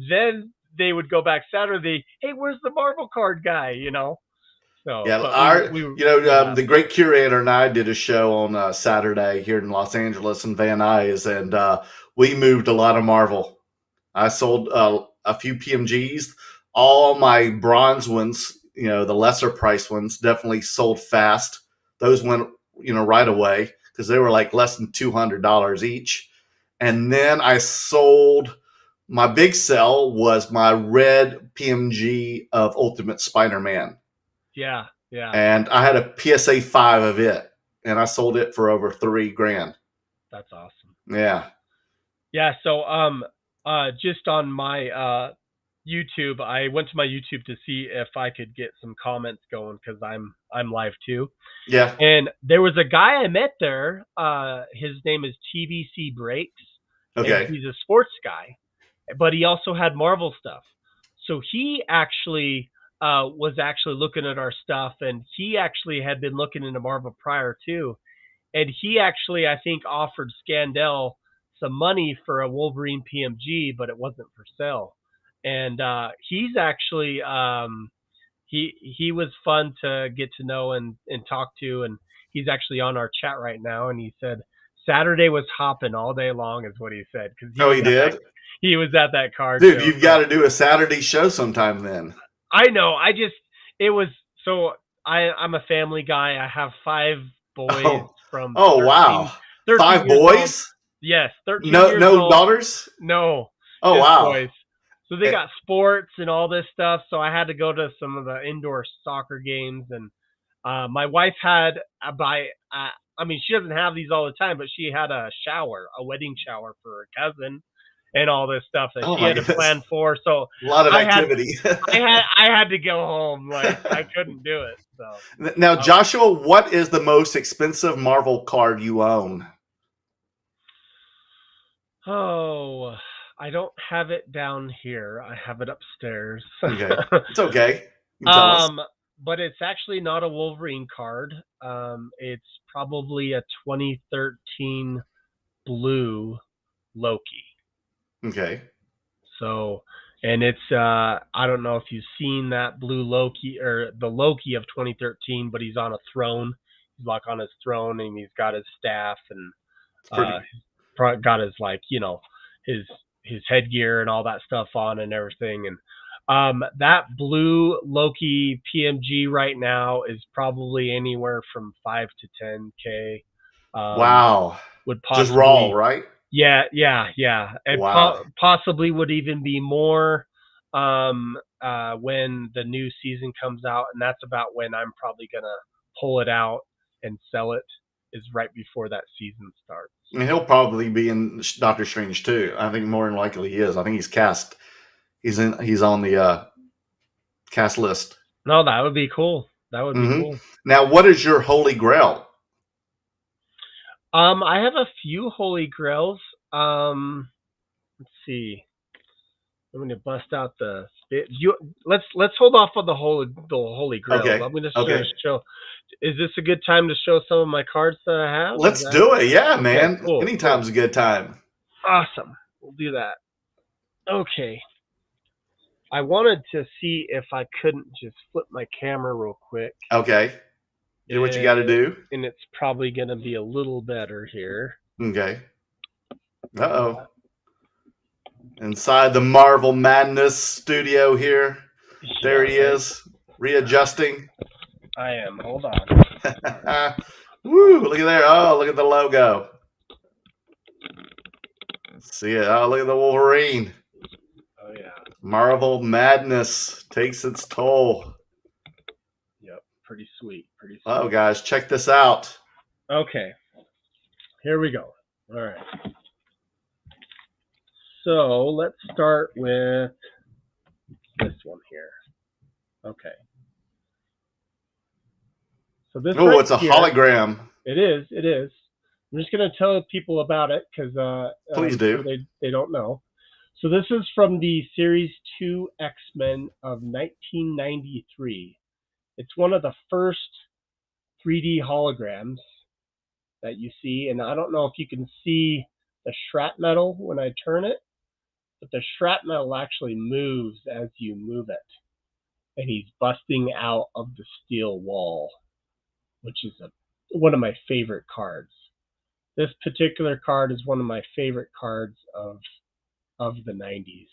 Then they would go back Saturday. Hey, where's the Marvel card guy? You know? So, yeah, the great curator and I did a show on Saturday here in Los Angeles and Van Nuys, and we moved a lot of Marvel. I sold a few PMGs. All my bronze ones, the lesser price ones, definitely sold fast. Those went, right away because they were like less than $200 each. And then I sold. My big sell was my red PMG of Ultimate Spider-Man. Yeah. And I had a PSA 5 of it, and I sold it for over $3,000. That's awesome. Yeah. Yeah. So, just on my YouTube, I went to my YouTube to see if I could get some comments going because I'm live too. Yeah. And there was a guy I met there. His name is TBC Breaks. Okay. He's a sports guy, but he also had Marvel stuff. So he actually was actually looking at our stuff, and he actually had been looking into Marvel prior too. And he actually, I think, offered Scandal some money for a Wolverine PMG, but it wasn't for sale. And he's actually he was fun to get to know and talk to, and he's actually on our chat right now. And he said Saturday was hopping all day long, is what he said. He did. He was at that card Dude, show. You've got to do a Saturday show sometime then. I know. It was so. I'm a family guy. I have 5 boys from. Oh, wow. 5 boys? Yes, 13 no years old. daughters? No. Oh, wow. Boys. So they got sports and all this stuff. So I had to go to some of the indoor soccer games, and my wife had I mean, she doesn't have these all the time, but she had a wedding shower for her cousin, and all this stuff that Oh she my had to goodness. plan for. So A lot of I had activity. I had to go home. Like I couldn't do it. So Now, Joshua, what is the most expensive Marvel card you own? oh, I don't have it down here. I have it upstairs. Okay. It's okay. You can tell us. But it's actually not a Wolverine card. It's probably a 2013 blue Loki. Okay. So, and it's I don't know if you've seen that blue Loki or the Loki of 2013, but he's on a throne. He's like on his throne, and he's got his staff, and got his his headgear and all that stuff on and everything. And that blue Loki PMG right now is probably anywhere from 5 to 10K. Wow. Would Just possibly raw, right? Yeah, and Wow. possibly would even be more when the new season comes out, and that's about when I'm probably gonna pull it out and sell it. Is right before that season starts. And he'll probably be in Doctor Strange too. I think more than likely he is. I think he's cast. He's on the cast list. No, that would be cool. That would be Hmm. cool. Now, what is your holy grail? I have a few holy grails. Let's see. I'm going to bust out the spit. Let's hold off on the holy grails. Okay. I'm going to Okay. show. Is this a good time to show some of my cards that I have? Let's do it. Yeah, man. Cool, Anytime's a good time. Awesome. We'll do that. Okay. I wanted to see if I couldn't just flip my camera real quick. Okay. Do what you got to do. And it's probably going to be a little better here. Okay. Uh-oh. Inside the Marvel Madness studio here. There he is, readjusting. I am. Hold on. Woo, look at there. Oh, look at the logo. See it. Oh, look at the Wolverine. Oh, yeah. Marvel Madness takes its toll. Yep. Pretty sweet. Oh, guys, check this out. Okay. Here we go. All right. So let's start with this one here. Okay. So this. Oh, right it's a here, hologram. It is. I'm just going to tell people about it because Please do. They don't know. So this is from the Series 2 X-Men of 1993. It's one of the first 3D holograms that you see, and I don't know if you can see the shrapnel when I turn it, but the shrapnel actually moves as you move it, and he's busting out of the steel wall, which is one of my favorite cards. This particular card is one of my favorite cards of the 90s.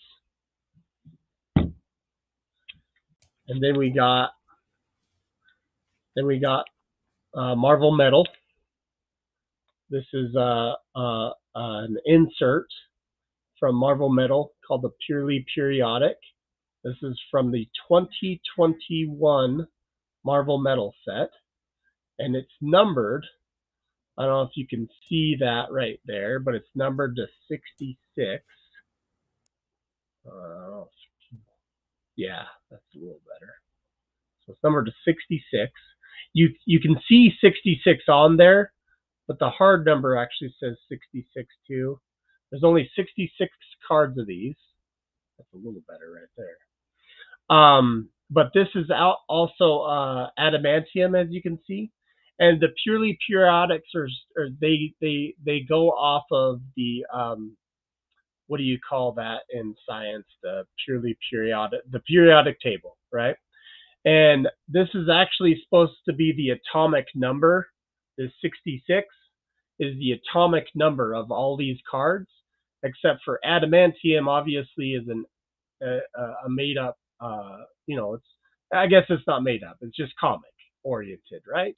And then we got Marvel Metal. This is an insert from Marvel Metal called the Purely Periodic. This is from the 2021 Marvel Metal set, and it's numbered. I don't know if you can see that right there, but it's numbered to 66. Yeah, that's a little better. So it's numbered to 66. You can see 66 on there, but the hard number actually says 66 too. There's only 66 cards of these. That's a little better right there. But this is also adamantium, as you can see. And the purely periodics they go off of the what do you call that in science? The periodic table, right? And this is actually supposed to be the atomic number. The 66 is the atomic number of all these cards, except for adamantium. Obviously, is a made up. I guess it's not made up. It's just comic oriented, right?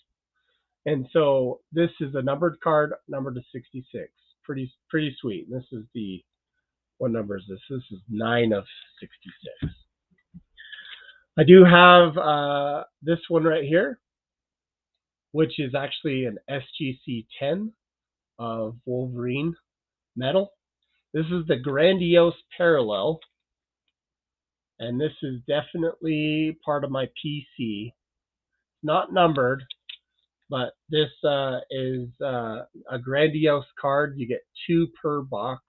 And so this is a numbered card, numbered to 66. Pretty sweet. And this is the what number is this? This is 9 of 66. I do have this one right here, which is actually an SGC 10 of Wolverine metal. This is the Grandiose Parallel, and this is definitely part of my PC. Not numbered, but this is a Grandiose card. You get 2 per box,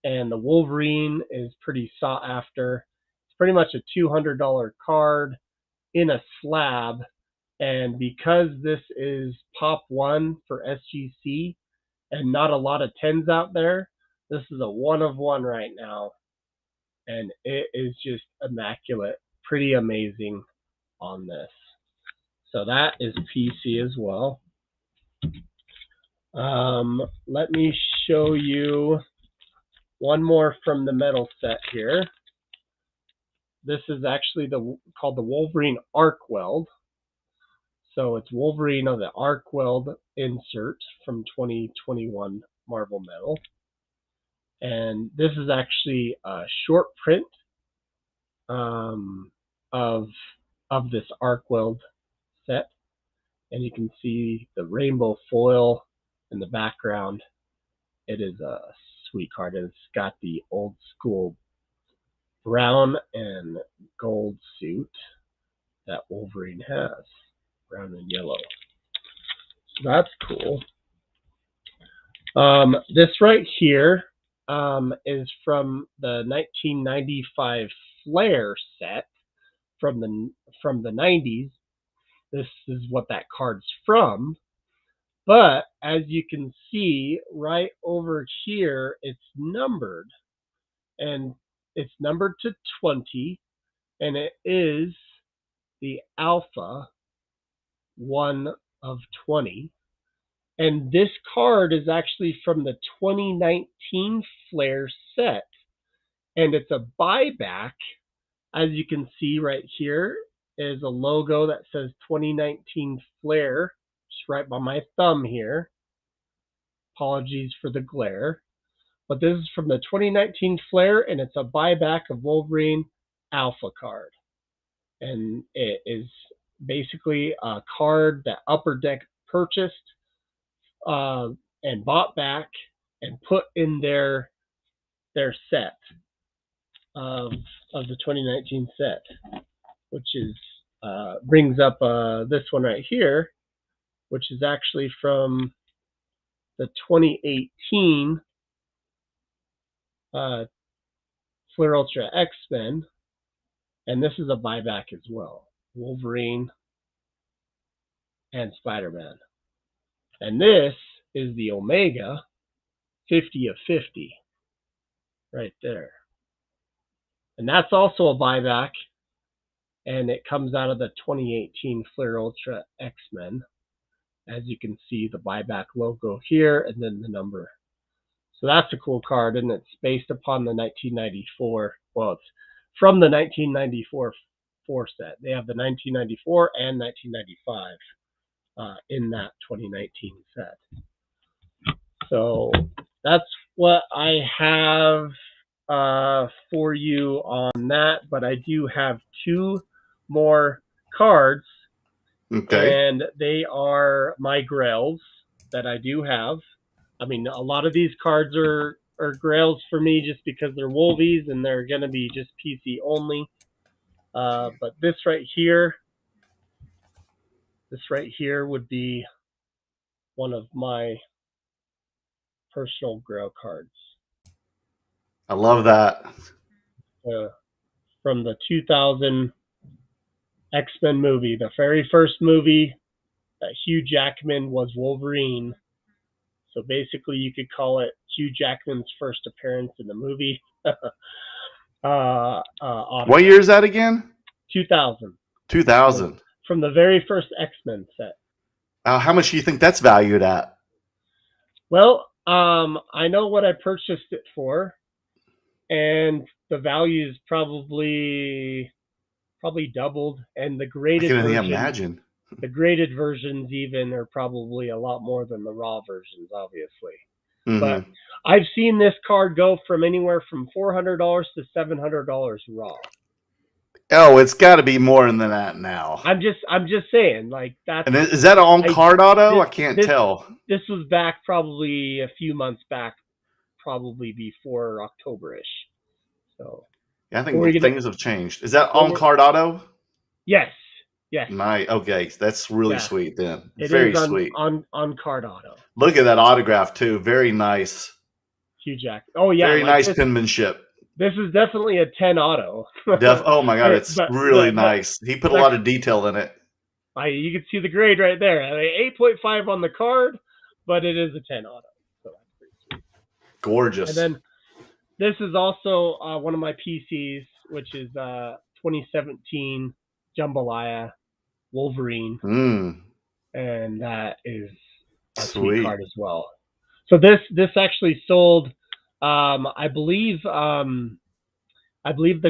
and the Wolverine is pretty sought after. It's pretty much a $200 card in a slab, and because this is Pop 1 for SGC and not a lot of 10s out there, this is a 1 of 1 right now, and it is just immaculate, pretty amazing on this. So that is PC as well. Let me show you one more from the metal set here. This is actually called the Wolverine Arc Weld. So it's Wolverine of the Arc Weld insert from 2021 Marvel Metal. And this is actually a short print of this Arc Weld set. And you can see the rainbow foil in the background. It is a sweet card. It's got the old school brown and gold suit that Wolverine has. Brown and yellow. So that's cool. This right here is from the 1995 Flare set from the 90s. This is what that card's from. But as you can see right over here, it's numbered. And it's numbered to 20. And it is the Alpha 1 of 20. And this card is actually from the 2019 Flare set. And it's a buyback. As you can see right here is a logo that says 2019 Flare. Just right by my thumb here. Apologies for the glare. But this is from the 2019 Flare, and it's a buyback of Wolverine Alpha card. And it is basically a card that Upper Deck purchased and bought back and put in their set of the 2019 set, which is brings up this one right here, which is actually from the 2018 Flare Ultra X-Men, and this is a buyback as well. Wolverine and Spider-Man. And this is the Omega 50 of 50 right there. And that's also a buyback, and it comes out of the 2018 Flare Ultra X-Men. As you can see, the buyback logo here and then the number. So that's a cool card, and it's based upon the 1994. Well, it's from the 1994 set. They have the 1994 and 1995 in that 2019 set. So that's what I have for you on that. But I do have 2 more cards. Okay. And they are my grails that I do have. I mean, a lot of these cards are grails for me just because they're Wolvies and they're going to be just PC only. But this right here would be one of my personal grail cards. I love that. From the 2000 X-Men movie, the very first movie that Hugh Jackman was Wolverine. So basically, you could call it Hugh Jackman's first appearance in the movie. What year is that again? 2000. 2000. From the very first X-Men set. How much do you think that's valued at? Well, I know what I purchased it for, and the value is probably doubled. And the graded I can only version, imagine. The graded versions even are probably a lot more than the raw versions, obviously. But I've seen this card go from anywhere from $400 to $700 raw. Oh, it's got to be more than that now. I'm just saying, like that's. And is that on card auto? I can't tell. This was back probably a few months back, probably before October-ish. So yeah, I think things have changed. Is that on card auto? Yes. Yes. Okay, that's really sweet then. It Very is sweet. on card auto. Look at that autograph too. Very nice. Hugh Jack. Oh yeah. Very nice penmanship. This is definitely a 10 auto. Oh my god, it's really nice. He put a lot of detail in it. You can see the grade right there. 8.5 on the card, but it is a 10 auto. So that's pretty sweet. Gorgeous. And then this is also one of my PCs, which is 2017 Jambalaya Wolverine. And that is a sweet card as well. So this actually sold. I believe the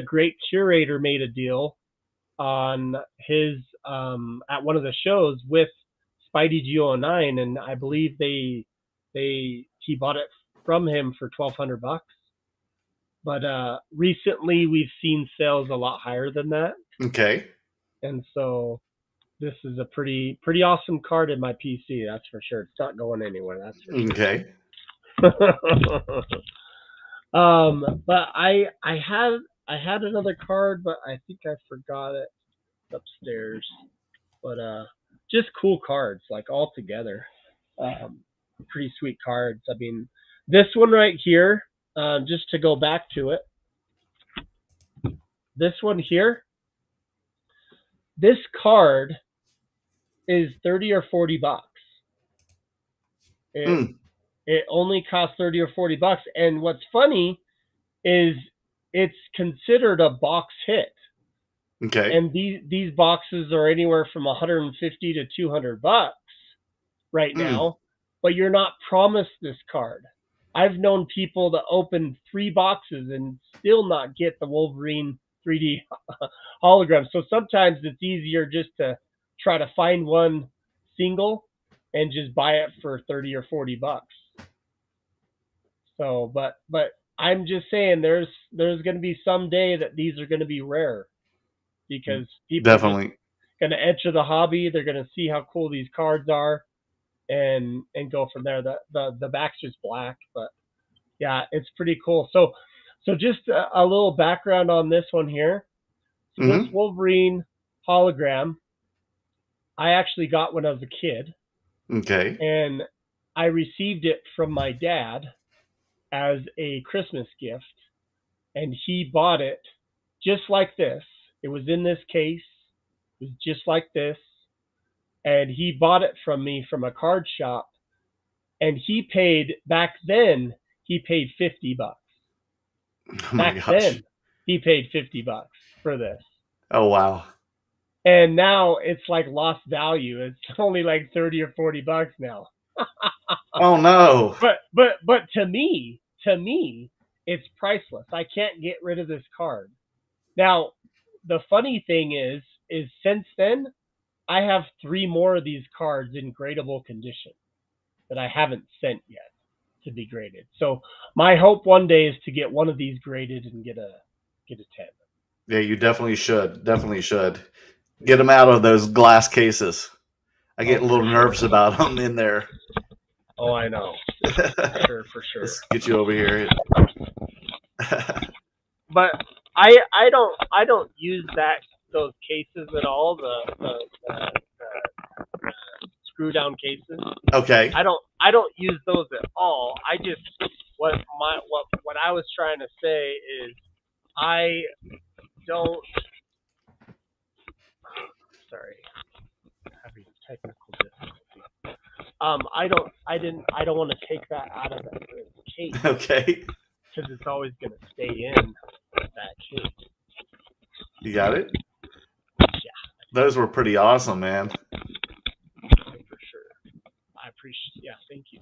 Great Curator made a deal on his at one of the shows with Spidey G09, and I believe he bought it from him for $1,200. But recently we've seen sales a lot higher than that. Okay. And so this is a pretty awesome card in my PC, that's for sure. It's not going anywhere, that's for sure. Okay. But I had another card, but I think I forgot it upstairs. But just cool cards, like all together. Pretty sweet cards. I mean, this one right here, just to go back to it. This one here, this card is $30 or $40. It only costs $30 or $40. And what's funny is it's considered a box hit. Okay. And these boxes are anywhere from $150 to $200 right now, but you're not promised this card. I've known people to open 3 boxes and still not get the Wolverine 3D hologram. So sometimes it's easier just to try to find one single and just buy it for $30 or $40. So, but I'm just saying there's going to be some day that these are going to be rare, because people are going to enter the hobby. They're going to see how cool these cards are, and go from there. The back's just black, but yeah, it's pretty cool. So just a little background on this one here. So this Wolverine hologram, I actually got when I was a kid. Okay. And I received it from my dad as a Christmas gift, and he bought it just like this. It was in this case. It was just like this. And he bought it from me from a card shop, and he paid, back then, he paid $50. Oh my gosh. Then, he paid $50 for this. Oh, wow. And now it's like lost value. It's only like $30 or $40 now. Oh no. But to me, it's priceless. I can't get rid of this card. Now, the funny thing is since then, I have 3 more of these cards in gradable condition that I haven't sent yet to be graded. So my hope one day is to get one of these graded and get a 10. Yeah, you definitely should. Definitely should. Get them out of those glass cases. I get a little nervous about them in there. Oh, I know. For sure. Let's get you over here. But I don't use those cases at all. The screw down cases. Okay. I don't use those at all. I just what I was trying to say is I don't. Sorry, having technical difficulty. I don't want to take that out of the case. Okay. Because it's always going to stay in that case. You got it? Yeah. Those were pretty awesome, man. For sure. I appreciate. Yeah, thank you.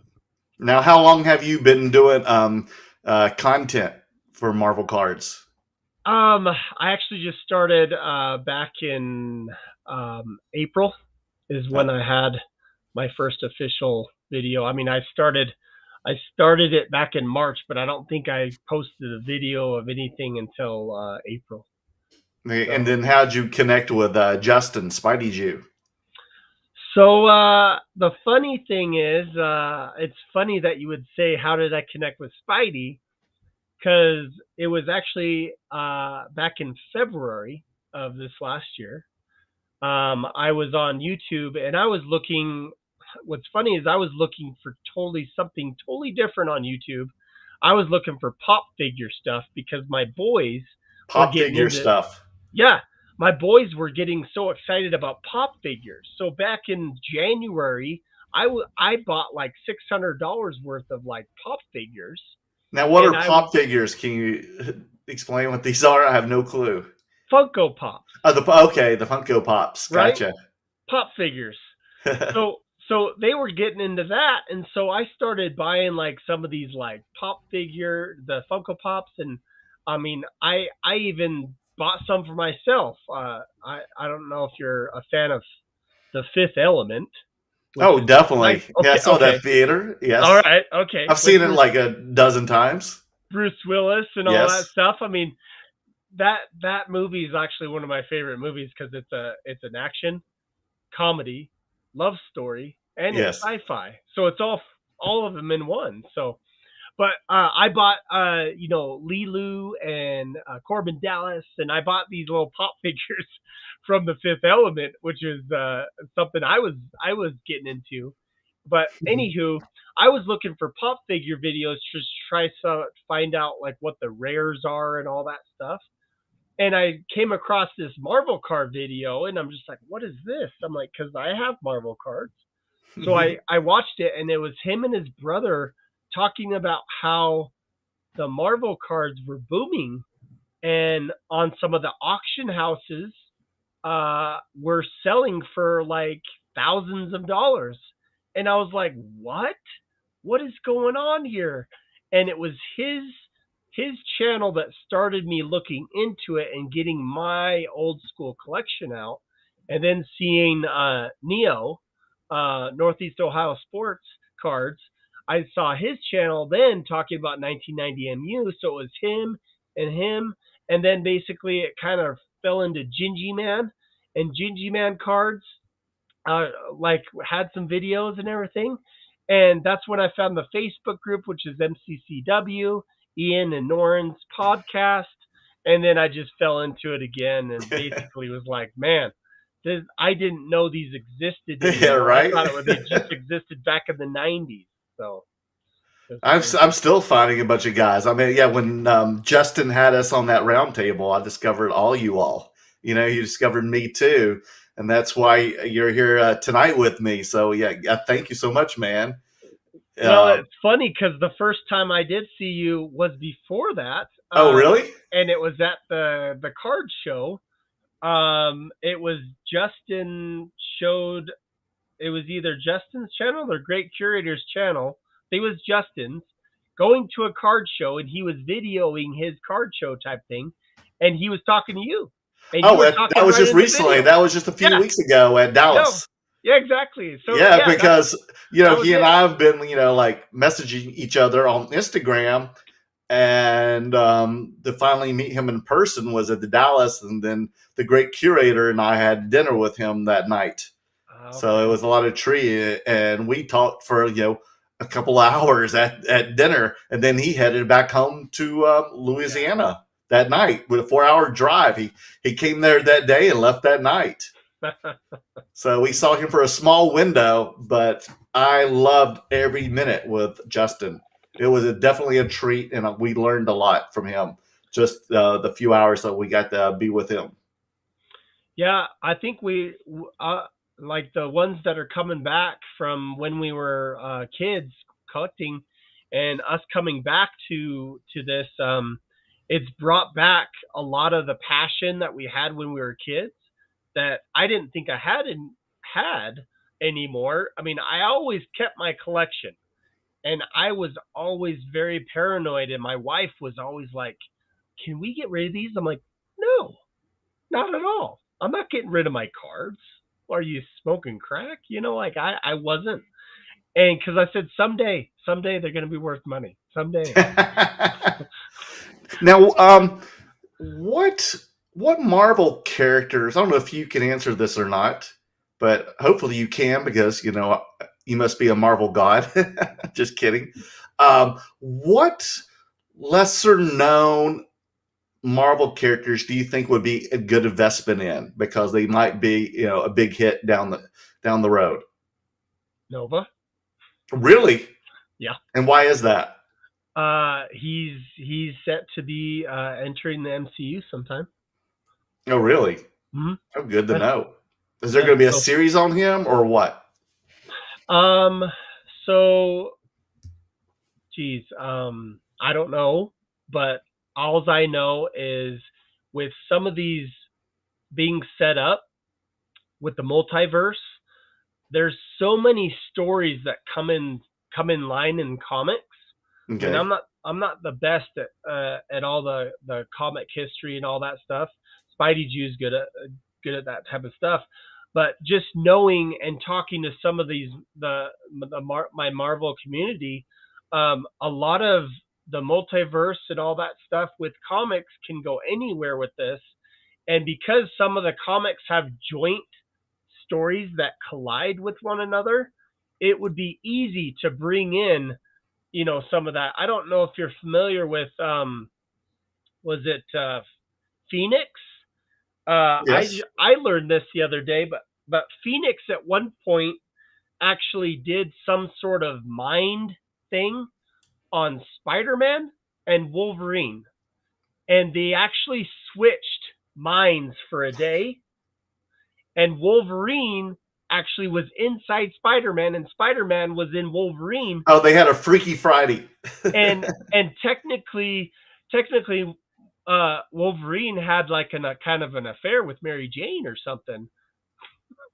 Now, how long have you been doing content for Marvel cards? I actually just started back in April is when I had my first official video. I mean, I started I started it back in March, but I don't think I posted a video of anything until April. And then how'd you connect with Justin, Spidey Jew? So the funny thing is, it's funny that you would say, "How did I connect with Spidey?" Because it was actually back in February of this last year. I was on YouTube and I was looking. What's funny is I was looking for something totally different on YouTube. I was looking for pop figure stuff because my boys were Pop getting figure into, stuff. yeah, my boys were getting so excited about pop figures. So back in January, I bought like $600 worth of like pop figures, Now, what and are pop figures? Can you explain what these are? I have no clue. Funko Pops, Oh, the Funko Pops. right? Gotcha. Pop figures. So they were getting into that, and so I started buying like some of these like the Funko Pops, and I mean I even bought some for myself. I don't know if you're a fan of The Fifth Element. Oh, definitely. Yeah, I Okay, saw okay, that theater. Yes. all right, okay, I've with seen it like a dozen times. Bruce Willis and all that Yes. stuff. I mean that movie is actually one of my favorite movies because it's an action comedy, love story, and it's Yes. sci-fi. So it's all of them in one. So, but I bought Lilu and Corbin Dallas, and I bought these little pop figures from The Fifth Element, which is something I was getting into. But anywho, I was looking for pop figure videos to try to find out like what the rares are and all that stuff, and I came across this Marvel card video, and I'm just like, what is this? I'm like, because I have Marvel cards. So I watched it, and it was him and his brother talking about how the Marvel cards were booming, and on some of the auction houses were selling for like thousands of dollars. And I was like, what? What is going on here? And it was his channel that started me looking into it and getting my old school collection out, and then seeing Neo, Northeast Ohio Sports cards. I saw his channel then talking about 1990 MU, so it was him, and then basically it kind of fell into Gingy Man, and Gingy Man cards like had some videos and everything. And that's when I found the Facebook group, which is MCCW, Ian and Noren's podcast. And then I just fell into it again and basically was like, man, I didn't know these existed anymore. Yeah, right. I thought they just existed back in the 90s. So I'm still finding a bunch of guys. I mean, yeah, when Justin had us on that round table, I discovered all you all. You know, you discovered me too, and that's why you're here tonight with me. So yeah, thank you so much, man. Well, it's funny because the first time I did see you was before that. Oh, really? And it was at the card show. It was Justin showed. It was either Justin's channel or Great Curator's channel. It was Justin's going to a card show, and he was videoing his card show type thing, and he was talking to you. And that was just recently. That was just a few weeks ago at Dallas. Yeah, exactly. So yeah, because he and I have been like messaging each other on Instagram, and to finally meet him in person was at the Dallas, and then the Great Curator and I had dinner with him that night. Okay. So it was a lot of tree, and we talked for a couple hours at dinner, and then he headed back home to Louisiana that night with a 4-hour drive. He came there that day and left that night. So we saw him for a small window, but I loved every minute with Justin. It was definitely a treat, and we learned a lot from him. Just the few hours that we got to be with him. Yeah, I think we like the ones that are coming back from when we were kids collecting, and us coming back to this. It's brought back a lot of the passion that we had when we were kids that I didn't think I had anymore. I mean, I always kept my collection, and I was always very paranoid, and my wife was always like, can we get rid of these? I'm like, no, not at all. I'm not getting rid of my cards. Are you smoking crack? Like I wasn't. And because I said someday they're going to be worth money. Someday. Now, what Marvel characters? I don't know if you can answer this or not, but hopefully you can because you must be a Marvel god. Just kidding. What lesser known Marvel characters do you think would be a good investment in because they might be a big hit down the road? Nova. Really? Yeah. And why is that? He's set to be entering the MCU sometime. Oh, really? Mm-hmm. Oh, good to That's, know. Is there yeah, going to be a so, series on him or what? So, geez, I don't know, but all I know is with some of these being set up with the multiverse, there's so many stories that come in line in comics. I mean, Okay. I'm not the best at all the comic history and all that stuff. Spidey Jew's good at that type of stuff, but just knowing and talking to some of these my Marvel community, a lot of the multiverse and all that stuff with comics can go anywhere with this, and because some of the comics have joint stories that collide with one another, it would be easy to bring in some of that. I don't know if you're familiar with was it Phoenix? Yes. I learned this the other day, but Phoenix at one point actually did some sort of mind thing on Spider-Man and Wolverine, and they actually switched minds for a day, and Wolverine actually was inside Spider-Man and Spider-Man was in Wolverine. Oh, they had a Freaky Friday. and technically Wolverine had like a kind of an affair with Mary Jane or something.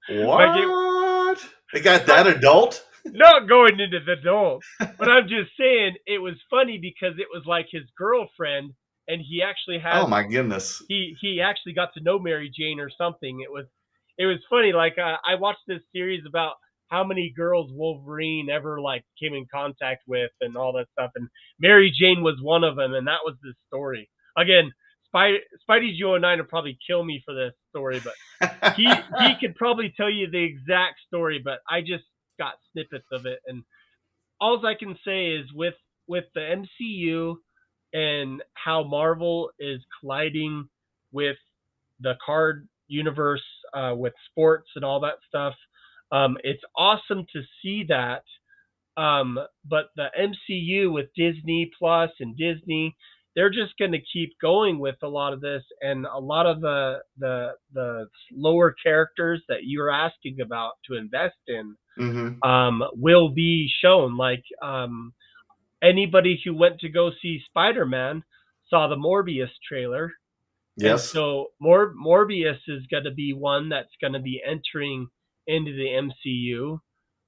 What? They got that adult? Not going into the adult, but I'm just saying it was funny because it was like his girlfriend, and he actually had. Oh my goodness! He actually got to know Mary Jane or something. It was funny. Like I watched this series about how many girls Wolverine ever like came in contact with and all that stuff, and Mary Jane was one of them, and that was the story. Again, Spidey Joe and I would probably kill me for this story, but he could probably tell you the exact story, but I just got snippets of it. And all I can say is with the MCU and how Marvel is colliding with the card universe, with sports and all that stuff, it's awesome to see that. But the MCU with Disney Plus and Disney, they're just going to keep going with a lot of this, and a lot of the lower characters that you're asking about to invest in will be shown. Like anybody who went to go see Spider-Man saw the Morbius trailer. And Yes. so Morbius is going to be one that's going to be entering into the MCU.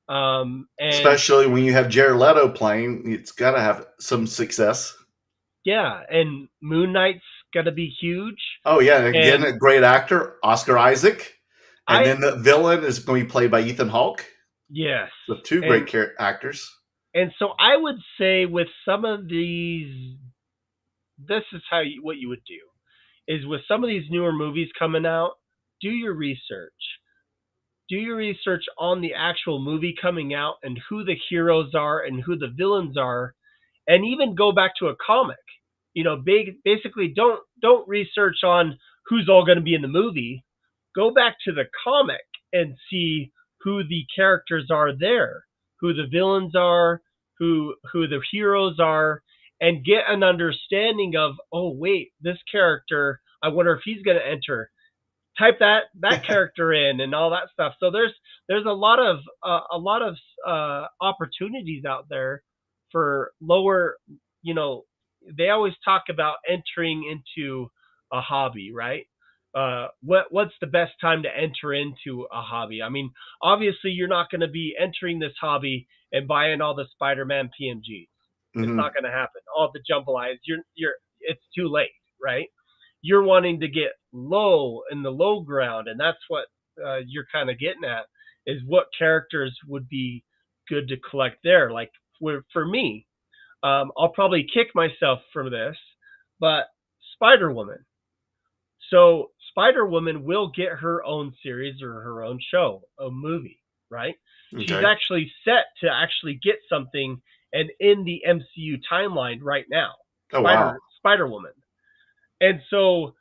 And Especially when you have Jared Leto playing, it's got to have some success. yeah, and Moon Knight's going to be huge. Oh yeah, again, And a great actor, Oscar Isaac, and I then the villain is going to be played by Ethan Hawke. yes, The two great actors. and so I would say with some of these, this is what you would do is with some of these newer movies coming out, do your research. Do your research on the actual movie coming out and who the heroes are and who the villains are, and even go back to a comic. Basically don't research on who's all going to be in the movie. Go back to the comic and see who the characters are there, who the villains are, who the heroes are, and get an understanding of, oh wait, this character, I wonder if he's going to enter. Type that character in and all that stuff. So there's a lot of opportunities out there for lower. They always talk about entering into a hobby, right? What's the best time to enter into a hobby? I mean, obviously you're not going to be entering this hobby and buying all the Spider-Man PMGs. It's not going to happen. All the jambalayas, it's too late, right? You're wanting to get low in the low ground, and that's what you're kind of getting at, is what characters would be good to collect there. Like for me, I'll probably kick myself for this, but Spider Woman. So Spider Woman will get her own series or her own show, a movie, right? She's Okay. actually set to actually get something and in the MCU timeline right now. Oh wow. Spider Woman. And so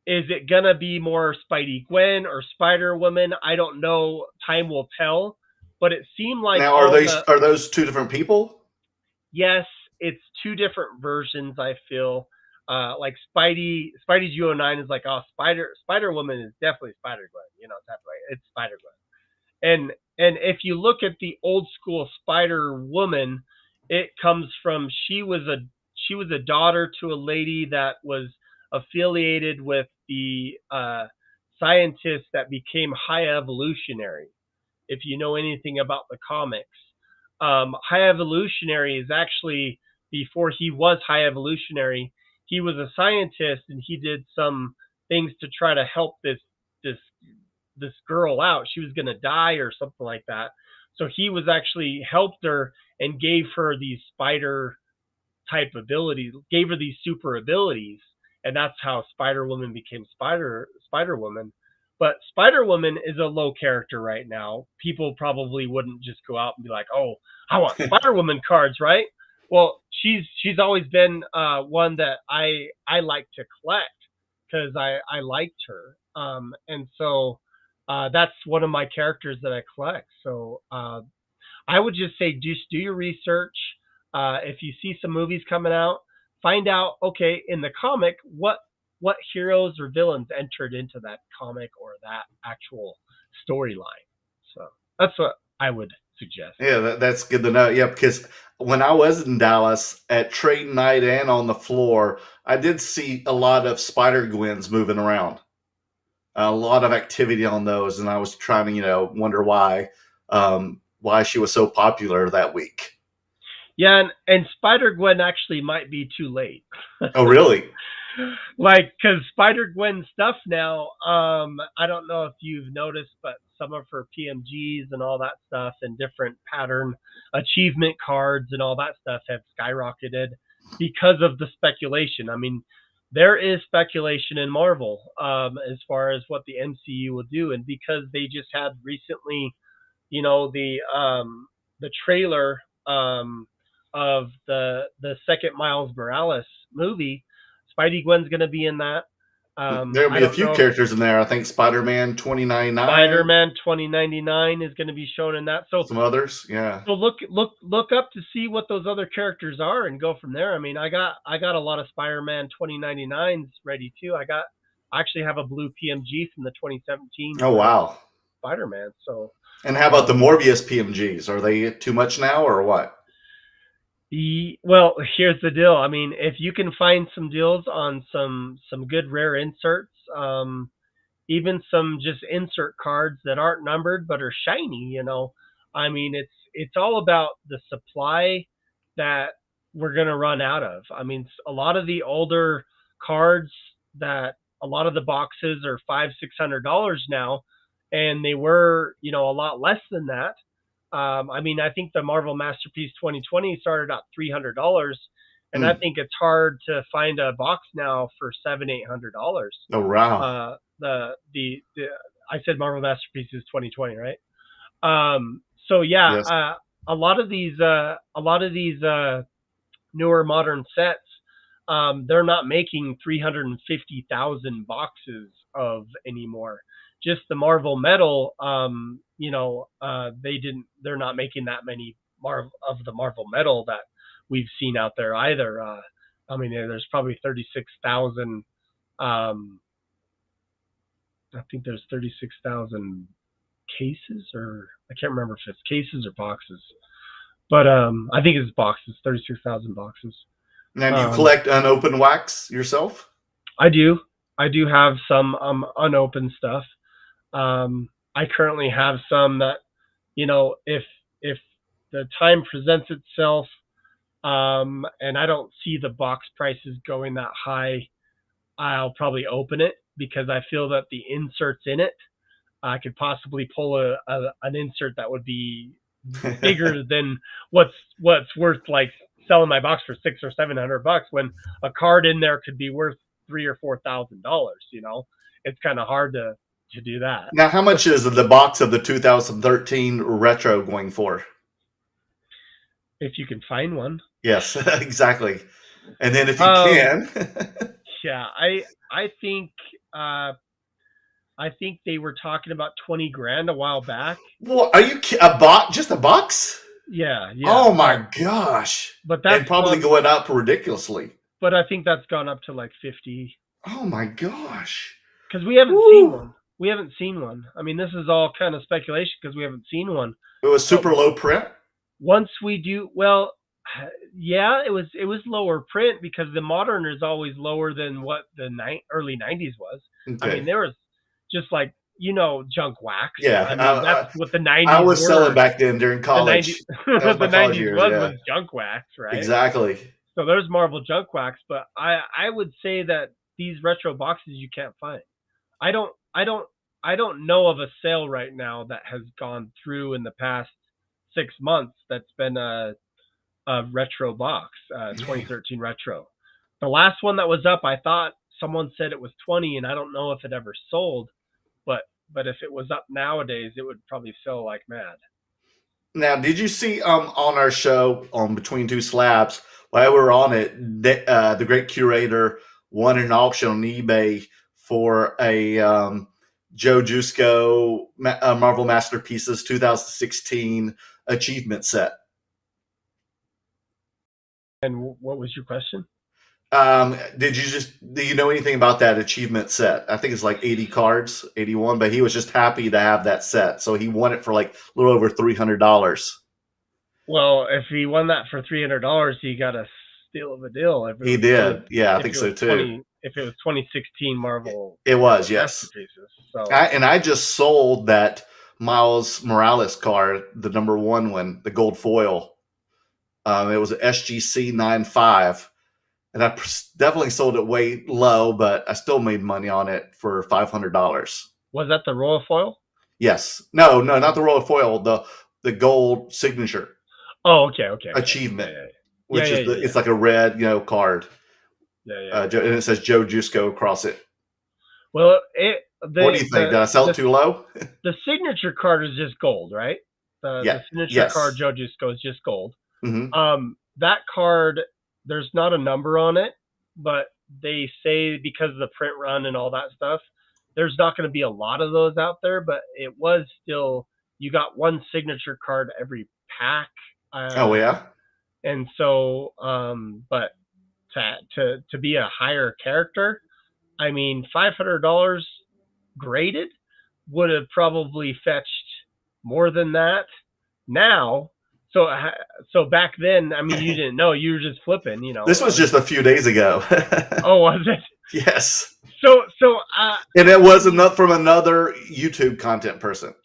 is it gonna be more Spidey Gwen or Spider Woman? I don't know. Time will tell. But it seemed like Now, are those two different people? yes, it's two different versions. I feel like Spidey's UO9 is like, oh, Spider Woman is definitely Spider Gwen. You know, it's Spider Gwen. And if you look at the old school Spider Woman, it comes from she was a daughter to a lady that was affiliated with the scientist that became High Evolutionary. If you know anything about the comics, High Evolutionary is actually before he was High Evolutionary, he was a scientist and he did some things to try to help this this girl out. She was going to die or something like that. So he was actually helped her and gave her these spider type abilities, gave her these super abilities, and that's how Spider Woman became Spider Woman. But Spider Woman is a low character right now. People probably wouldn't just go out and be like, "Oh, I want Spider Woman cards," right? Well, she's always been one that I like to collect because I liked her, and so that's one of my characters that I collect. So I would just say just do your research. If you see some movies coming out, find out, okay, in the comic, what heroes or villains entered into that comic or that actual storyline. So that's what I would suggest. Yeah, that's good to know. Yeah, because when I was in Dallas at trade night and on the floor, I did see a lot of Spider Gwens moving around. A lot of activity on those, and I was trying to, wonder why she was so popular that week. Yeah, and Spider Gwen actually might be too late. Oh, really? Like, because Spider Gwen stuff now, I don't know if you've noticed, but some of her PMGs and all that stuff and different pattern achievement cards and all that stuff have skyrocketed because of the speculation. I mean, there is speculation in Marvel as far as what the MCU will do, and because they just had recently, the trailer of the second Miles Morales movie. Spidey Gwen's going to be in that. There'll be a few characters in there. I think Spider-Man 2099. Spider-Man 2099 is going to be shown in that. So some others, yeah. So look up to see what those other characters are and go from there. I mean, I got a lot of Spider-Man 2099s ready too. I actually have a blue PMG from the 2017. Oh wow. Spider-Man. So. And how about the Morbius PMGs? Are they too much now or what? Well, here's the deal. I mean, if you can find some deals on some good rare inserts, even some just insert cards that aren't numbered but are shiny, I mean, it's all about the supply that we're gonna run out of. I mean, a lot of the older cards that a lot of the boxes are $500-$600 now, and they were a lot less than that. I mean, I think the Marvel Masterpiece 2020 started at $300, and I think it's hard to find a box now for $700-$800. Oh wow! I said Marvel Masterpieces 2020, right? So yeah, yes. A lot of these newer modern sets, they're not making 350,000 boxes of anymore. Just the Marvel Metal, they're not making that many of the Marvel Metal that we've seen out there either. I mean, there's probably 36,000. I think there's 36,000 cases, or I can't remember if it's cases or boxes, but I think it's boxes. 36,000 boxes. Now, do you collect unopened wax yourself? I do have some unopened stuff. I currently have some that, if the time presents itself, and I don't see the box prices going that high, I'll probably open it because I feel that the inserts in it, I could possibly pull an insert that would be bigger than what's worth like selling my box for $600 or $700 when a card in there could be worth $3,000 or $4,000. You know, it's kind of hard to do that. Now, how much is the box of the 2013 retro going for? If you can find one. Yes, exactly. And then if you Um, can, Yeah, I think they were talking about 20 grand a while back. well, are you a box? Just a box? Yeah. Oh my gosh! But that's And probably going up ridiculously. But I think that's gone up to like 50 Oh my gosh! because we haven't Woo. seen one. We haven't seen one. I mean, this is all kind of speculation because we haven't seen one. It was super low print. Once we do, well, yeah, it was lower print because the modern is always lower than what the early 90s was. Okay. I mean, there was just like, junk wax. Yeah, I mean, that's what the 90s I was were. selling back then during college. The 90s, the 90s years, was junk wax, right? Exactly. So there's Marvel junk wax, but I would say that these retro boxes you can't find. I don't know of a sale right now that has gone through in the past 6 months that's been a retro box, 2013 retro. The last one that was up, I thought someone said it was 20, and I don't know if it ever sold, but if it was up nowadays, it would probably sell like mad. Now, did you see on our show on Between Two Slabs while we were on it, the great curator won an auction on eBay for a Joe Jusko Marvel Masterpieces 2016 achievement set. And what was your question? Do you know anything about that achievement set? I think it's like 80 cards, 81, but he was just happy to have that set. So he won it for like a little over $300. Well, if he won that for $300, he got a steal of a deal. He did. Yeah, I think so too. If it was 2016 Marvel. It was, yes. So. I just sold that Miles Morales card, the number 1 one, the gold foil. It was an SGC 95. And I definitely sold it way low, but I still made money on it for $500. Was that the royal foil? Yes. No, not the royal foil. The gold signature. Oh, okay. Achievement, yeah. Which is it's like a red, card. Yeah. And it says Joe Jusko across it. Well, what do you think? Did I sell it too low? The signature card is just gold, right? The signature card Joe Jusko is just gold. Mm-hmm. That card, there's not a number on it, but they say because of the print run and all that stuff, there's not going to be a lot of those out there, but it was still, you got one signature card every pack. Oh, yeah? And so, but to be a higher character, I mean, $500 graded would have probably fetched more than that now. So back then, I mean, you didn't know, you were just flipping, This was just a few days ago. Oh, was it? Yes. So and it was from another YouTube content person.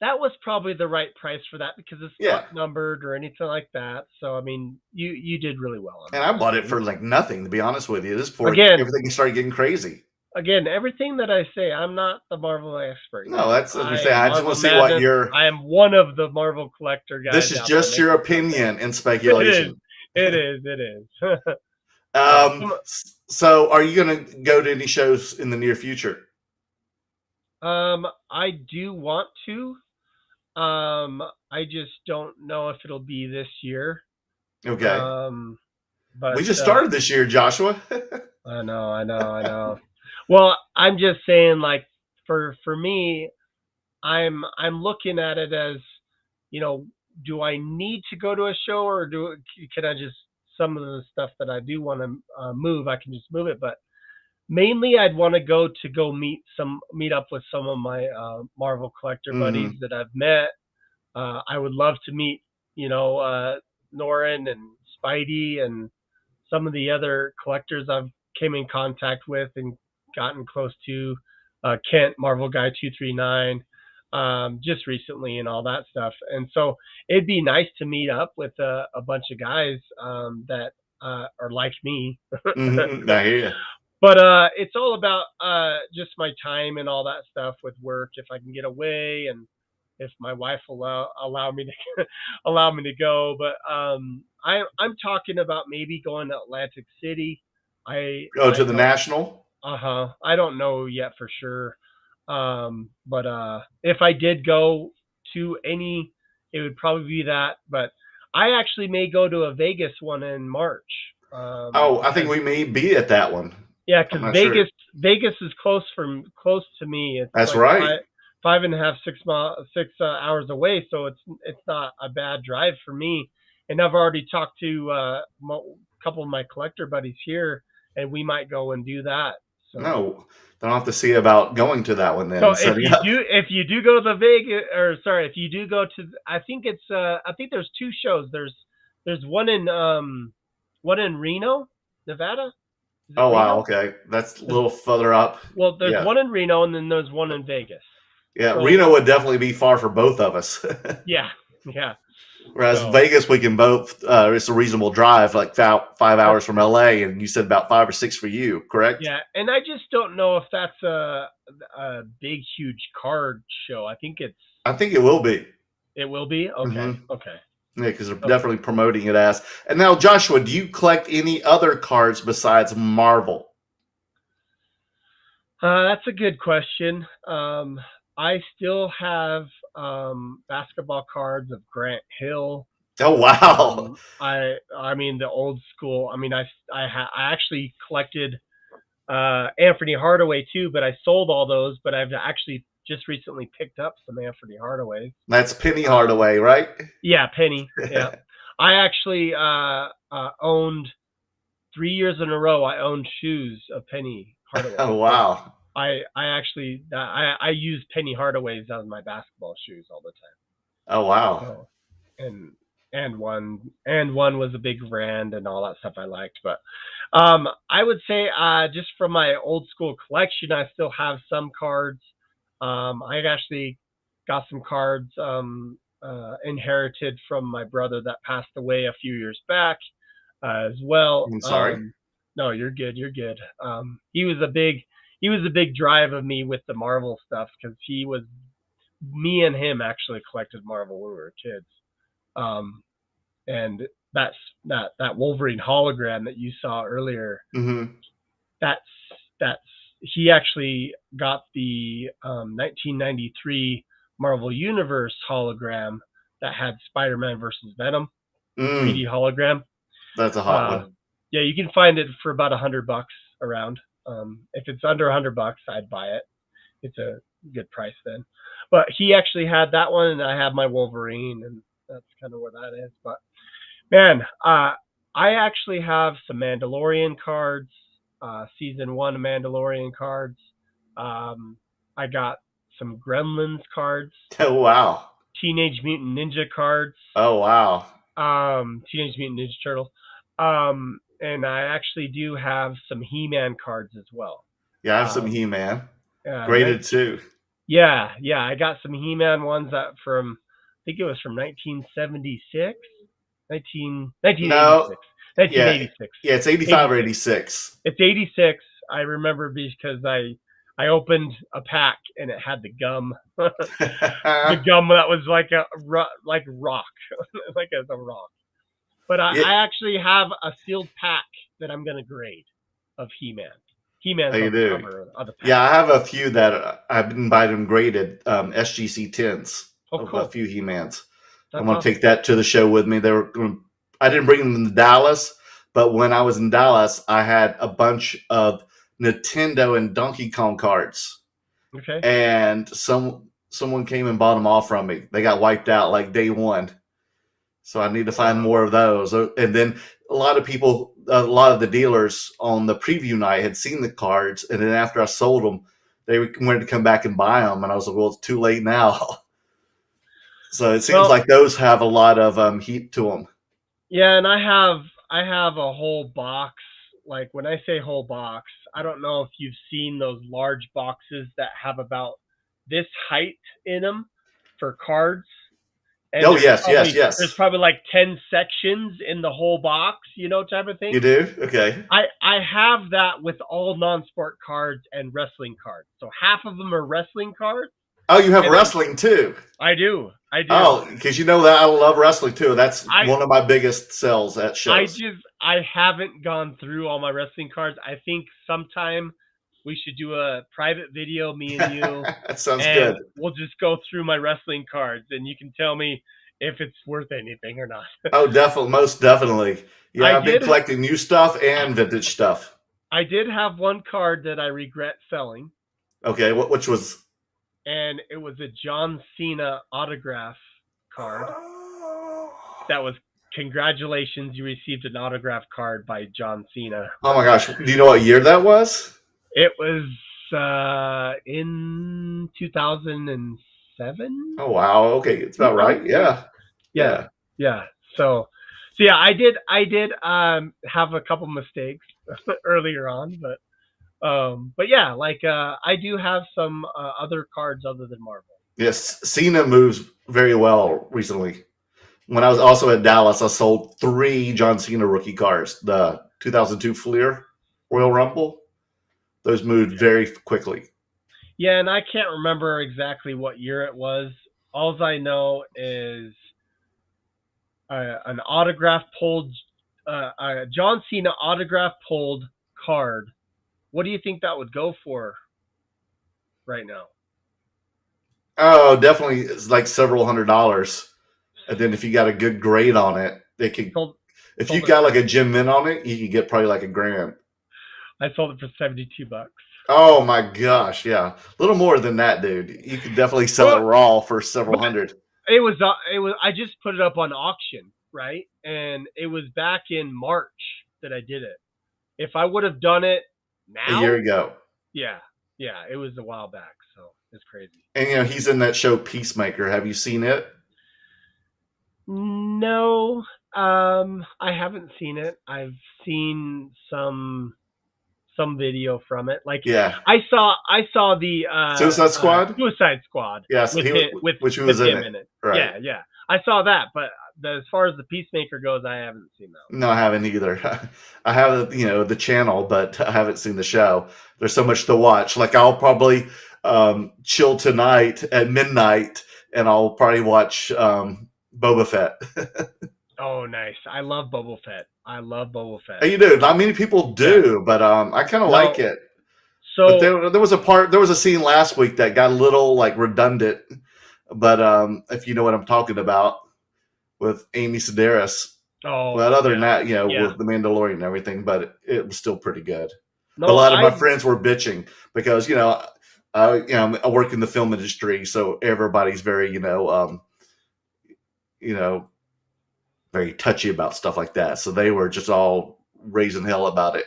That was probably the right price for that because it's not numbered or anything like that. So I mean, you did really well on and that. I bought it for like nothing, to be honest with you. This before everything started getting crazy. Again, everything that I say, I'm not the Marvel expert. No, that's what I'm saying. I just want to see what you're. I am one of the Marvel collector guys. This is just your opinion and speculation. It is. So, are you going to go to any shows in the near future? I do want to. I just don't know if it'll be this year. Okay. But we just started this year, Joshua. I know. Well, I'm just saying, like, for me, I'm looking at it as, do I need to go to a show or can I just, some of the stuff that I do want to move, I can just move it. But mainly I'd want to go meet up with some of my Marvel collector buddies that I've met. I would love to meet, Norin and Spidey and some of the other collectors I've came in contact with and gotten close to, Kent, Marvel Guy 239, just recently and all that stuff. And so it'd be nice to meet up with a bunch of guys that are like me. I hear you. But it's all about just my time and all that stuff with work. If I can get away and if my wife will allow me to allow me to go. But I'm talking about maybe going to Atlantic City. Go I to the don't National. I don't know yet for sure. But if I did go to any, it would probably be that. But I actually may go to a Vegas one in March. Oh, I think we may be at that one. Yeah, I'm because not sure. Vegas is close to me. It's That's like right. 5.5, 6 hours away, so it's not a bad drive for me. And I've already talked to a couple of my collector buddies here, and we might go and do that. So. No, don't have to see about going to that one then. So Setting up. if you do go to the Vegas, or sorry, if you do go to, I think there's two shows. There's one in Reno, Nevada. Is it Oh wow, Reno? okay, that's a little further up. Well, there's Yeah. one in Reno, and then there's one in Vegas. Yeah, So- Reno would definitely be far for both of us. Yeah. Whereas So- Vegas, we can both. It's a reasonable drive, like 5 hours from LA, and you said about 5 or 6 for you, correct? Yeah, and I just don't know if that's a big, huge card show. I think I think it will be. it will be. Okay. Mhm. Okay. Yeah, because they're definitely promoting it as. And now, Joshua, do you collect any other cards besides Marvel? That's a good question. I still have basketball cards of Grant Hill. Oh wow! I mean the old school. I mean I actually collected Anthony Hardaway too, but I sold all those. But I've actually just recently picked up some Anthony Hardaways. That's Penny Hardaway, right? Yeah, Penny. Yeah, I actually owned 3 years in a row. I owned shoes of Penny Hardaway. Oh wow! I actually I use Penny Hardaways as my basketball shoes all the time. Oh wow! So, and one was a big brand and all that stuff I liked. But I would say just from my old school collection, I still have some cards. I actually got some cards inherited from my brother that passed away a few years back as well. I'm sorry. No, you're good. You're good. He was a big drive of me with the Marvel stuff because me and him actually collected Marvel when we were kids. And that Wolverine hologram that you saw earlier, Mm-hmm. that's he actually got the 1993 Marvel Universe hologram that had Spider-Man versus Venom 3D hologram. That's a hot one. Yeah, you can find it for about $100 around. If it's under $100, I'd buy it. It's a good price then. But he actually had that one, and I have my Wolverine, and that's kind of where that is. But man, I actually have some Mandalorian cards, season 1 Mandalorian cards. I got some Gremlins cards, Oh wow! Teenage Mutant Ninja cards, Oh wow! Teenage Mutant Ninja Turtles. And I actually do have some He-Man cards as well. Yeah, I have some He-Man Uh, graded too. Yeah, I got some He-Man ones I think it was from 1976, 1986. 1986. Yeah, it's 85 or 86. It's 86. I remember because I opened a pack and it had the gum, the gum that was like rock, like as a rock. But I actually have a sealed pack that I'm gonna grade of He-Man. He-Man's on the cover of the pack. Yeah, I have a few that I've been buying them graded SGC 10s. Oh, cool. A few He-Mans. That's I'm going to awesome. take that to the show with me. I didn't bring them to Dallas, but when I was in Dallas, I had a bunch of Nintendo and Donkey Kong cards. Okay. And someone came and bought them all from me. They got wiped out like day one. So I need to find more of those. And then a lot of the dealers on the preview night had seen the cards. And then after I sold them, they wanted to come back and buy them. And I was like, well, it's too late now. So it seems like those have a lot of heat to them. Yeah, and I have a whole box. Like when I say whole box, I don't know if you've seen those large boxes that have about this height in them for cards. And yes. There's probably like 10 sections in the whole box, type of thing. You do? Okay. I have that with all non-sport cards and wrestling cards. So half of them are wrestling cards. Oh, you have wrestling too. I do. Oh, because you know that I love wrestling too. That's I- one of my biggest sells at shows. I haven't gone through all my wrestling cards. I think sometime we should do a private video, me and you, That sounds and good. we'll just go through my wrestling cards, and you can tell me if it's worth anything or not. Oh, definitely, most definitely. Yeah, I've been did- collecting new stuff and vintage stuff. I did have one card that I regret selling, Okay, which was? and it was a John Cena autograph card. That was, congratulations, you received an autograph card by John Cena. Oh my gosh, do you know what year that was? It was in 2007. Oh wow, okay, it's about right. Yeah. So yeah, I did have a couple mistakes earlier on, but yeah, like I do have some other cards other than Marvel. Yes, Cena moves very well recently. When I was also at Dallas, I sold 3 John Cena rookie cards. The 2002 Fleer Royal Rumble. Those moved very quickly. Yeah, and I can't remember exactly what year it was. All I know is an autograph pulled, a John Cena autograph pulled card. What do you think that would go for right now? Oh, definitely, it's like several $100s. And then if you got a good grade on it, they could. If you got like a Jim Min on it, you could get probably like $1,000. I sold it for $72. Oh my gosh, yeah, a little more than that, dude. You could definitely sell it raw for several hundred. It was. I just put it up on auction, right? And it was back in March that I did it. If I would have done it now, A year ago. Yeah, it was a while back, so it's crazy. And you know he's in that show Peacemaker. Have you seen it? No, I haven't seen it. I've seen some video from it. Like, Yeah, I saw the Suicide Squad. Suicide Squad. Yes, with which he with was in him it. Right. Yeah. I saw that, but as far as the Peacemaker goes, I haven't seen that. No, I haven't either. I have the channel, but I haven't seen the show. There's so much to watch. Like I'll probably chill tonight at midnight, and I'll probably watch Boba Fett. Oh, nice. I love Boba Fett. You do. Not many people do, but I kind of like it. So but there was a scene last week that got a little like redundant. But if you know what I'm talking about, with Amy Sedaris. Oh, but other than that, with the Mandalorian and everything, but it was still pretty good. No, a lot of my friends were bitching because I work in the film industry, so everybody's very very touchy about stuff like that. So they were just all raising hell about it.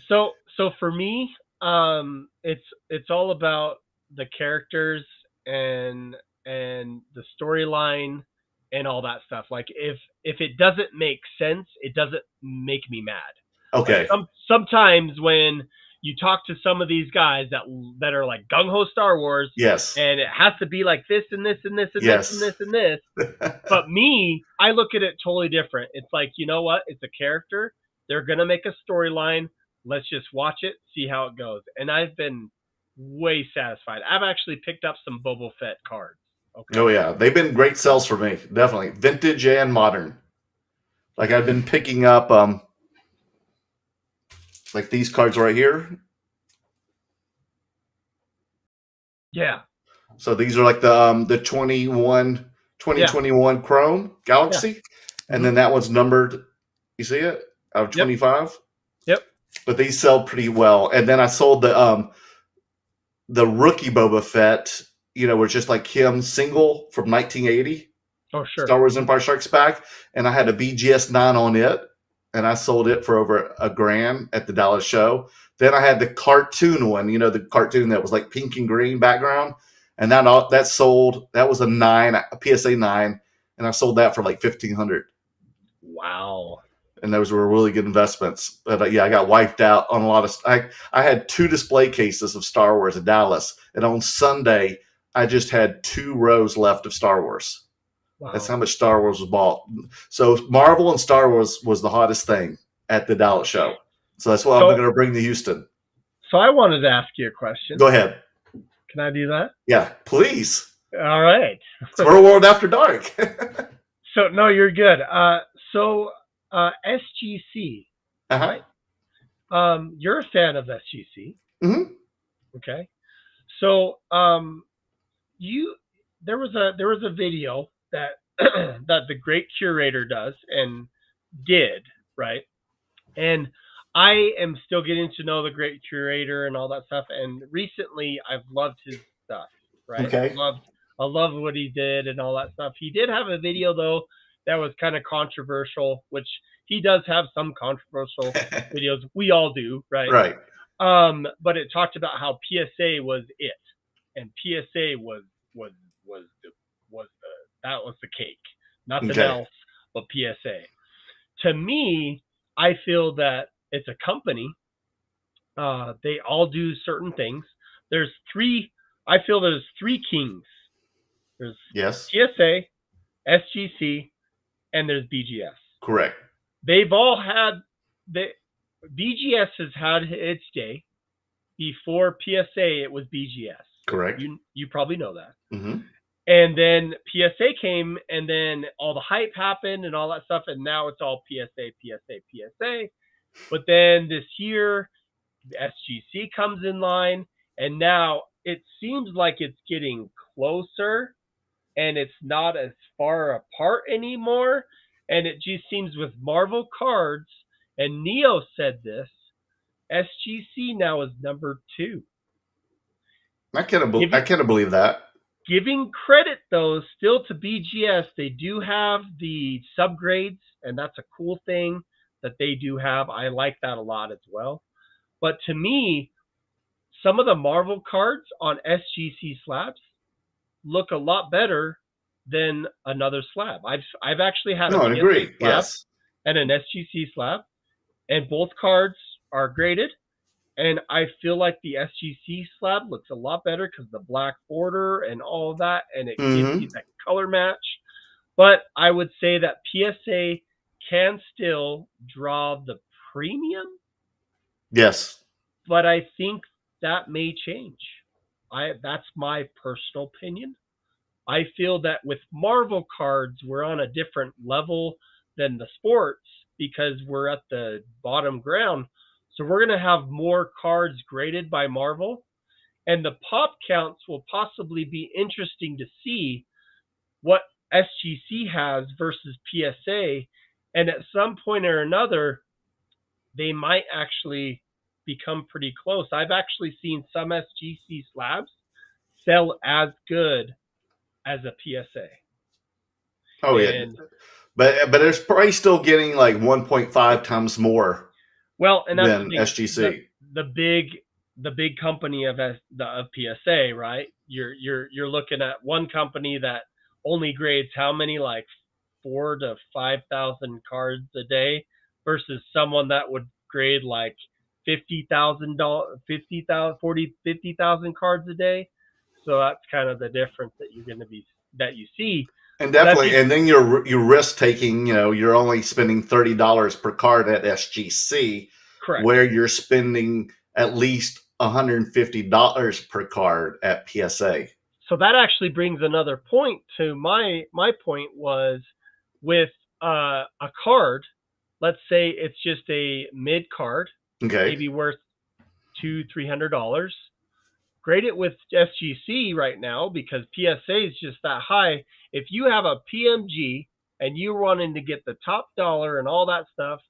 So for me, it's all about the characters and the storyline and all that stuff. Like if it doesn't make sense, it doesn't make me mad. Okay. Like sometimes when you talk to some of these guys that are like gung ho Star Wars, yes, and it has to be like this and this and this and yes. this and this and this. But me, I look at it totally different. It's like, you know what? It's a character. They're gonna make a storyline. Let's just watch it, see how it goes. And I've been way satisfied. I've actually picked up some Boba Fett cards. Okay. Oh yeah, they've been great sells for me. Definitely vintage and modern. Like I've been picking up like these cards right here. Yeah. So these are like the 2021 Chrome Galaxy. Yeah. And then that one's numbered. You see it? Out of 25. Yep. But these sell pretty well. And then I sold the rookie Boba Fett, was just like him single from 1980. Oh, sure. Star Wars Empire Strikes Back. And I had a BGS 9 on it. And I sold it for over $1,000 at the Dallas show. Then I had the cartoon one, the cartoon that was like pink and green background. And that sold, that was a PSA 9. And I sold that for like $1,500. Wow. And those were really good investments. But I got wiped out on a lot of, I had 2 display cases of Star Wars at Dallas. And on Sunday, I just had 2 rows left of Star Wars. Wow. That's how much Star Wars was bought. So Marvel and Star Wars was the hottest thing at the Dallas show. So that's what I'm going to bring to Houston. So I wanted to ask you a question. Go ahead. Can I do that? Yeah, please. All right. It's Merleworld After Dark. So no, you're good. SGC, Uh-huh. right? You're a fan of SGC, Mm-hmm. okay? So you there was a video that that the great curator does and did, right? And I am still getting to know the great curator and all that stuff. And recently, I've loved his stuff. Right, Okay. I love what he did and all that stuff. He did have a video though that was kind of controversial, which he does have some controversial videos. We all do, right? Right. But it talked about how PSA was it, and PSA was was the was the that was the cake, nothing Okay. else but PSA. To me, I feel that it's a company. They all do certain things. There's three. I feel there's three kings. There's Yes. PSA, SGC, and there's BGS. Correct. They've all had the BGS has had its day. Before PSA, it was BGS. Correct. You probably know that. Mm-hmm. And then PSA came, and then all the hype happened and all that stuff, and now it's all PSA. But then this year, the SGC comes in line, and now it seems like it's getting closer, and it's not as far apart anymore. And it just seems with Marvel cards, and Neo said this, SGC now is number 2. I can't believe that. Giving credit, though, still to BGS, they do have the subgrades, and that's a cool thing that they do have. I like that a lot as well. But to me, some of the Marvel cards on SGC slabs look a lot better than another slab. I've actually had No, I PSA agree. slab Yes. and an SGC slab, and both cards are graded. And I feel like the SGC slab looks a lot better because the black border and all of that, and it gives you that color match. But I would say that PSA can still draw the premium. Yes. But I think that may change. That's my personal opinion. I feel that with Marvel cards, we're on a different level than the sports because we're at the bottom ground. So we're going to have more cards graded by Marvel, and the pop counts will possibly be interesting to see what SGC has versus PSA. And at some point or another, they might actually become pretty close. I've actually seen some SGC slabs sell as good as a PSA. Oh, yeah. But it's probably still getting like 1.5 times more. Well, and that's than SGC. The big company of PSA, right? You're looking at one company that only grades how many, like 4,000 to 5,000 cards a day, versus someone that would grade like 50,000 cards a day. So that's kind of the difference that you see. And definitely, and then you're risk taking. You're only spending $30 per card at SGC, correct, where you're spending at least $150 per card at PSA. So that actually brings another point to my point was with a card. Let's say it's just a mid card, okay, maybe worth $200-300. Grade it with SGC right now because PSA is just that high. If you have a PMG and you're wanting to get the top dollar and all that stuff,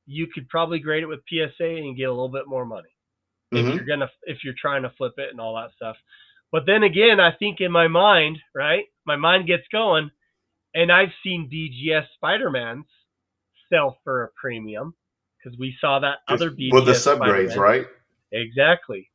you could probably grade it with PSA and get a little bit more money if you're trying to flip it and all that stuff. But then again, I think in my mind, right, my mind gets going, and I've seen BGS Spider-Mans sell for a premium because we saw that other BGS with the subgrades, Spider-Man. right? Exactly.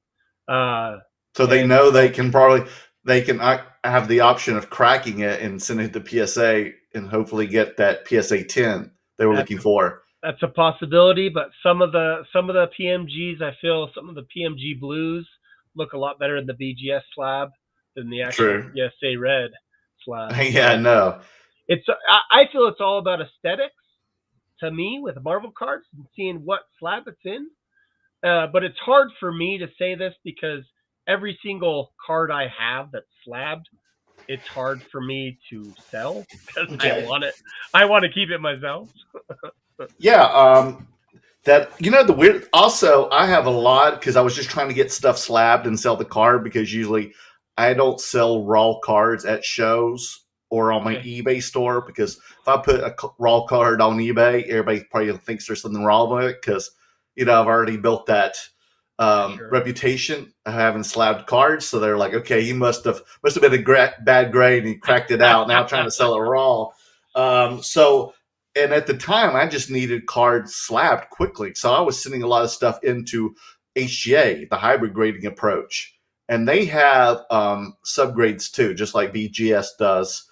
So they know they can have the option of cracking it and sending it to PSA and hopefully get that PSA 10 they were looking for. That's a possibility, but some of the PMGs, I feel some of the PMG blues look a lot better in the BGS slab than the actual PSA red slab. Yeah, no. I feel it's all about aesthetics to me with Marvel cards and seeing what slab it's in. But it's hard for me to say this because every single card I have that's slabbed, it's hard for me to sell because Okay. I want to keep it myself. Yeah. That the weird. Also, I have a lot because I was just trying to get stuff slabbed and sell the card because usually I don't sell raw cards at shows or on my Okay. eBay store because if I put a raw card on eBay, everybody probably thinks there's something wrong with it because I've already built that Sure. reputation of having slabbed cards, so they're like, okay, he must have been a bad grade and he cracked it out. Now trying to sell it raw. So. And at the time, I just needed cards slabbed quickly. So I was sending a lot of stuff into HGA, the hybrid grading approach. And they have subgrades too, just like BGS does.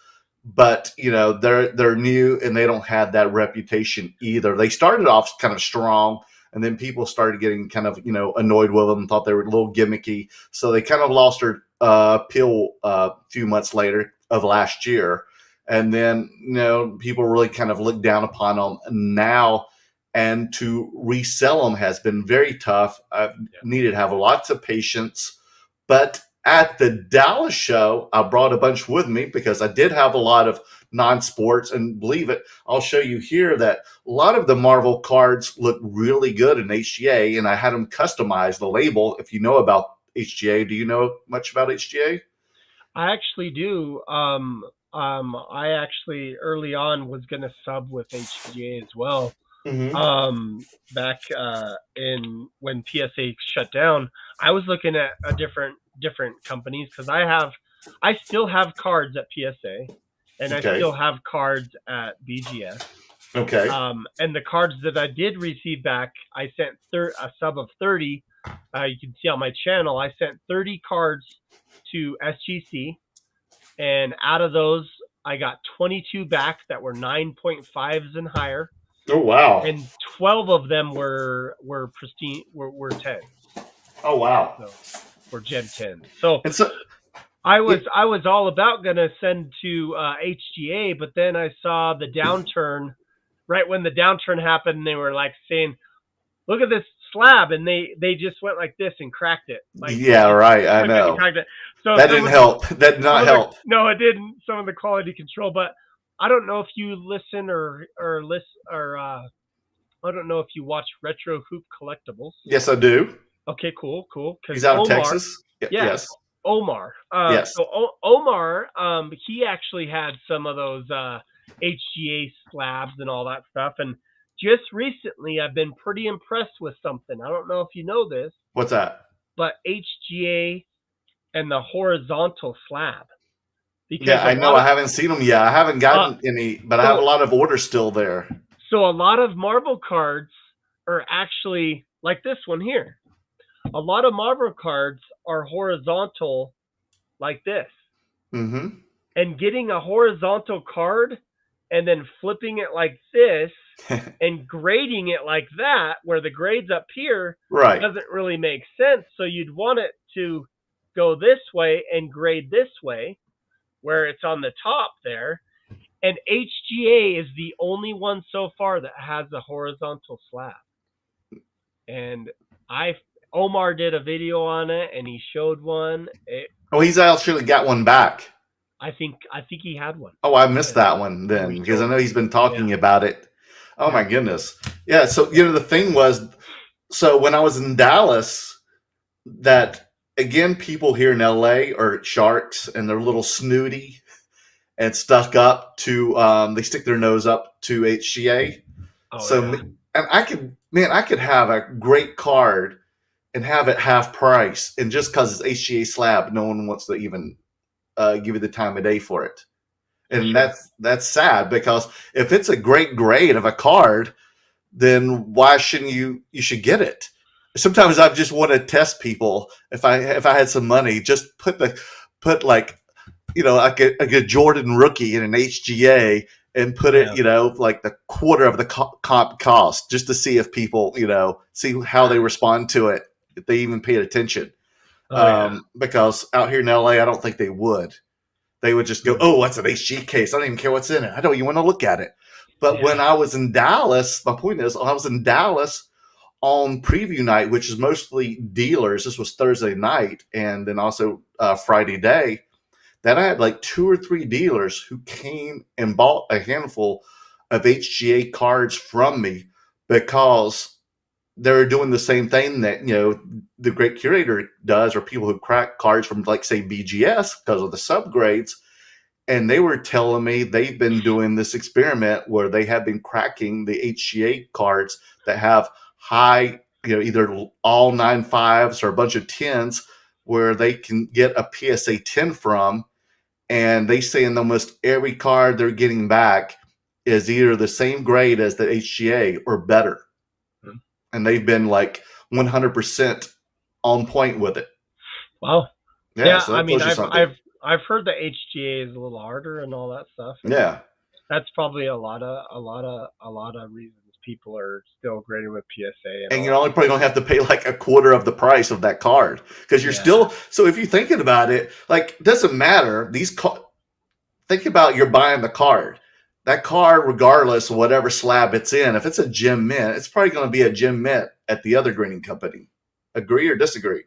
But they're new and they don't have that reputation either. They started off kind of strong, and then people started getting kind of annoyed with them, thought they were a little gimmicky. So they kind of lost their appeal a few months later of last year. And then, people really kind of look down upon them now, and to resell them has been very tough. I've needed to have lots of patience. But at the Dallas show, I brought a bunch with me because I did have a lot of non-sports. And believe it, I'll show you here that a lot of the Marvel cards look really good in HGA, and I had them customize the label. If you know about HGA, do you know much about HGA? I actually do. I actually early on was going to sub with HGA as well. Mm-hmm. Back in when PSA shut down, I was looking at a different companies because I still have cards at PSA, and I still have cards at BGS. Okay. And the cards that I did receive back, I sent a sub of 30. You can see on my channel, I sent 30 cards to SGC. And out of those, I got 22 back that were 9.5s and higher. Oh wow! And 12 of them were pristine, were 10. Oh wow! So, were Gen 10. So I was all about gonna send to HGA, but then I saw the downturn. Right when the downturn happened, they were like saying, "Look at this slab," and they just went like this and cracked it. Like, yeah, right. I know. So that didn't help. That did not help. No, it didn't. Some of the quality control, but I don't know if you listen or I don't know if you watch Retro Hoop Collectibles. Yes, I do. Okay, cool. He's out of Texas. Yes. Omar. Yes. So Omar, he actually had some of those HGA slabs and all that stuff, and just recently I've been pretty impressed with something. I don't know if you know this. What's that? But HGA and the horizontal slab. Because yeah, I know. I haven't seen them yet. I haven't gotten any, but I have a lot of orders still there. So a lot of Marvel cards are actually like this one here. A lot of Marvel cards are horizontal like this. Mm-hmm. And getting a horizontal card and then flipping it like this and grading it like that, where the grade's up here, right, doesn't really make sense. So you'd want it to go this way and grade this way, where it's on the top there. And HGA is the only one so far that has a horizontal slab. And Omar did a video on it, and he showed one. He's actually got one back. I think he had one. Oh, I missed that one then, because I know he's been talking about it. Oh my goodness. Yeah. So, the thing was, so when I was in Dallas, that again, people here in LA are sharks, and they're a little snooty and stuck up to, they stick their nose up to HGA. And I could have a great card and have it half price. And just because it's HGA slab, no one wants to even give you the time of day for it. And that's sad, because if it's a great grade of a card, then why shouldn't you should get it. Sometimes I just want to test people. If I had some money, just put like a Jordan rookie in an HGA and put it, like the quarter of the comp cost, just to see if people, see how they respond to it, if they even paid attention. Because out here in LA, I don't think they would. They would just go, "Oh, what's an HG case? I don't even care what's in it. I don't even want to look at it." But when I was in Dallas, my point is, I was in Dallas on preview night, which is mostly dealers. This was Thursday night, and then also Friday day. that I had like 2 or 3 dealers who came and bought a handful of HGA cards from me because they're doing the same thing that, the great curator does, or people who crack cards from, like, say, BGS because of the subgrades. And they were telling me they've been doing this experiment where they have been cracking the HGA cards that have high, either all 9.5s or a bunch of 10s, where they can get a PSA 10 from. And they say in almost every card they're getting back is either the same grade as the HGA or better. Mm-hmm. And they've been like 100% on point with it. Wow. Yeah, so I mean, I've heard the HGA is a little harder and all that stuff. Yeah, that's probably a lot of reasons people are still grading with PSA. And you're only probably gonna have to pay like a quarter of the price of that card because you're still. So if you're thinking about it, like, it doesn't matter. Think about you're buying the card. That card, regardless of whatever slab it's in, if it's a gem mint, it's probably going to be a gem mint at the other grading company. Agree or disagree?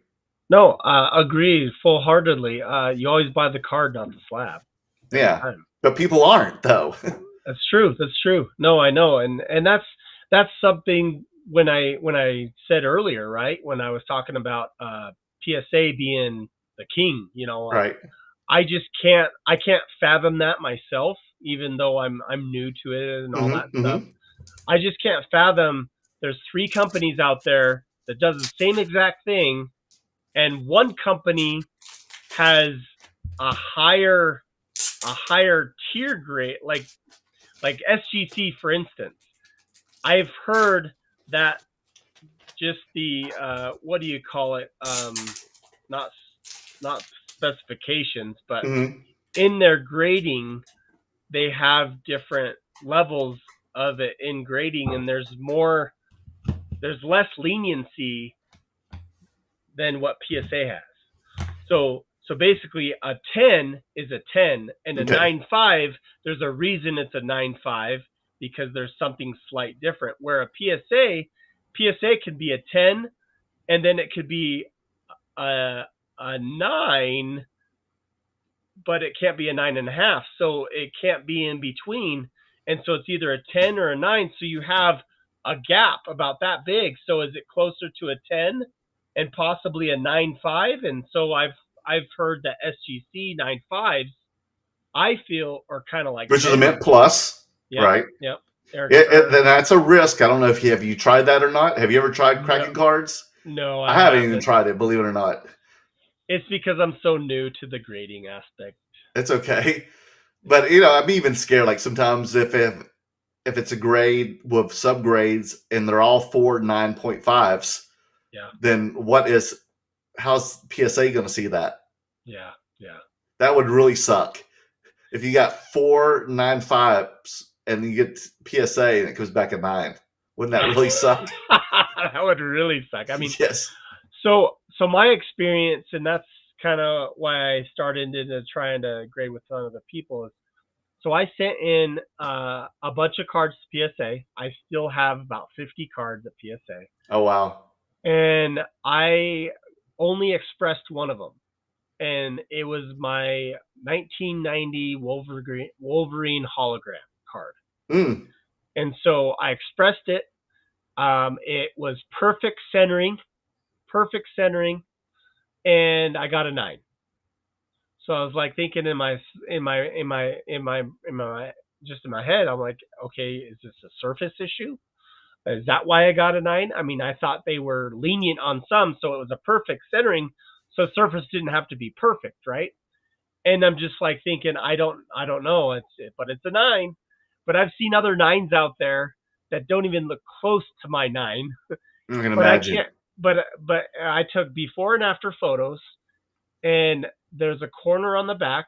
No, agree full-heartedly. You always buy the card, not the slab. Yeah, but people aren't, though. That's true. That's true. No, I know, and that's something when I said earlier, right? When I was talking about PSA being the king, right? I can't fathom that myself, even though I'm new to it and all that stuff. I just can't fathom there's 3 companies out there that does the same exact thing, and one company has a higher tier grade, like SGC, for instance. I've heard that just the what do you call it? Not specifications, but in their grading, they have different levels of it in grading, and there's less leniency than what PSA has. So basically, a 10 is a 10, and a 9.5, there's a reason it's a 9.5 because there's something slight different. Where a PSA could be a 10, and then it could be a 9, but it can't be a 9.5. So it can't be in between, and so it's either a 10 or a 9. So you have a gap about that big. So is it closer to a 10 and possibly a 9.5? And so I've heard that SGC 9.5s, I feel, are kind of like, which is a Mint Plus, right? Yep. Then that's a risk. I don't know if have you tried that or not. Have you ever tried cracking cards? No, I haven't even tried it, believe it or not. It's because I'm so new to the grading aspect. It's okay, but I'm even scared. Like, sometimes if it's a grade with subgrades and they're all 4 9.5s, then how's PSA going to see that? Yeah. That would really suck. If you got 4 9.5s and you get PSA and it comes back at 9, wouldn't that really suck? That would really suck. I mean, yes. So my experience, and that's kind of why I started into trying to grade with some of the people, is so I sent in a bunch of cards to PSA. I still have about 50 cards at PSA. Oh, wow. And I only expressed one of them. And it was my 1990 Wolverine hologram card. And so I expressed it. It was perfect centering, and I got a 9. So I was like thinking in my just in my head, I'm like, okay, is this a surface issue? Is that why I got a 9? I mean, I thought they were lenient on some, so it was a perfect centering, so surface didn't have to be perfect, right? And I'm just like thinking, I don't know, but it's a 9. But I've seen other 9s out there that don't even look close to my 9. I can imagine. But I took before and after photos, and there's a corner on the back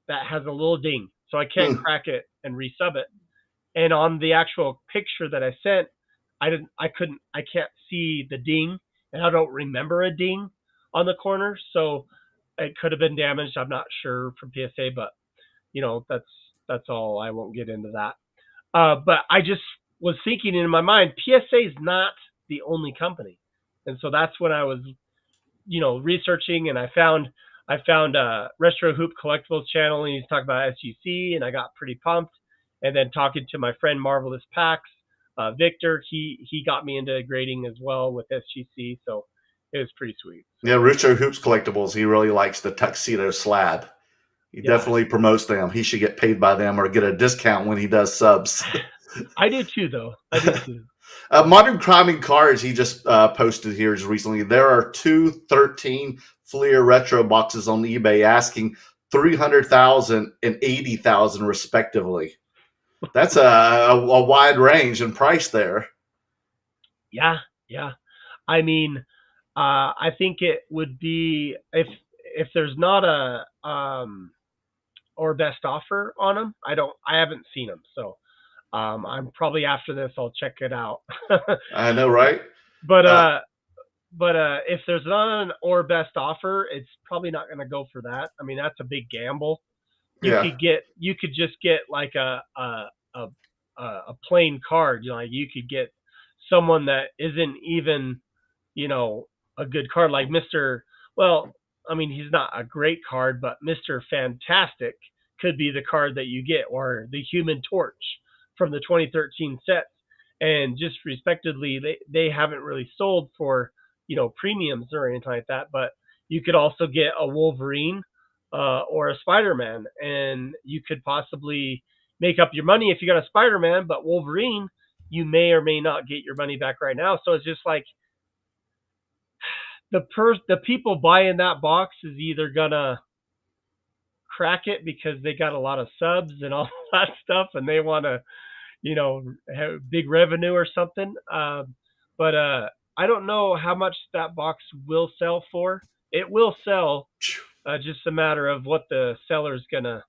that has a little ding, so I can't crack it and resub it. And on the actual picture that I sent, I can't see the ding, and I don't remember a ding on the corner, so it could have been damaged. I'm not sure from PSA, but that's all. I won't get into that. But I just was thinking in my mind, PSA is not the only company. And so that's when I was, researching, and I found I found a Retro Hoop Collectibles channel, and he's talking about SGC, and I got pretty pumped. And then talking to my friend Marvelous Packs, Victor, he got me into grading as well with SGC, so it was pretty sweet. So, Yeah, Richard Hoops Collectibles, he really likes the tuxedo slab. He definitely promotes them. He should get paid by them or get a discount when he does subs. I do too, though. I do too. Modern Climbing Cards, he just posted here just recently. There are 213 Fleer retro boxes on eBay asking $300,000 and $80,000 respectively. That's a wide range in price there. Yeah. I mean, I think it would be if there's not a or best offer on them. I haven't seen them, so I'm probably after this. I'll check it out. I know, right? But if there's not an or best offer, it's probably not going to go for that. I mean, that's a big gamble. You could just get like a plain card. You know, like you could get someone that isn't even, you know, a good card, like Mr. Well, I mean, he's not a great card, but Mr. Fantastic could be the card that you get, or the Human Torch from the 2013 sets. And just respectively, they haven't really sold for, you know, premiums or anything like that. But you could also get a Wolverine or a Spider-Man, and you could possibly make up your money if you got a Spider-Man, but Wolverine, you may or may not get your money back right now. So it's just like the people buying that box is either gonna crack it because they got a lot of subs and all that stuff, and they want to, you know, have big revenue or something. But I don't know how much that box will sell for. It will sell, just a matter of what the seller's gonna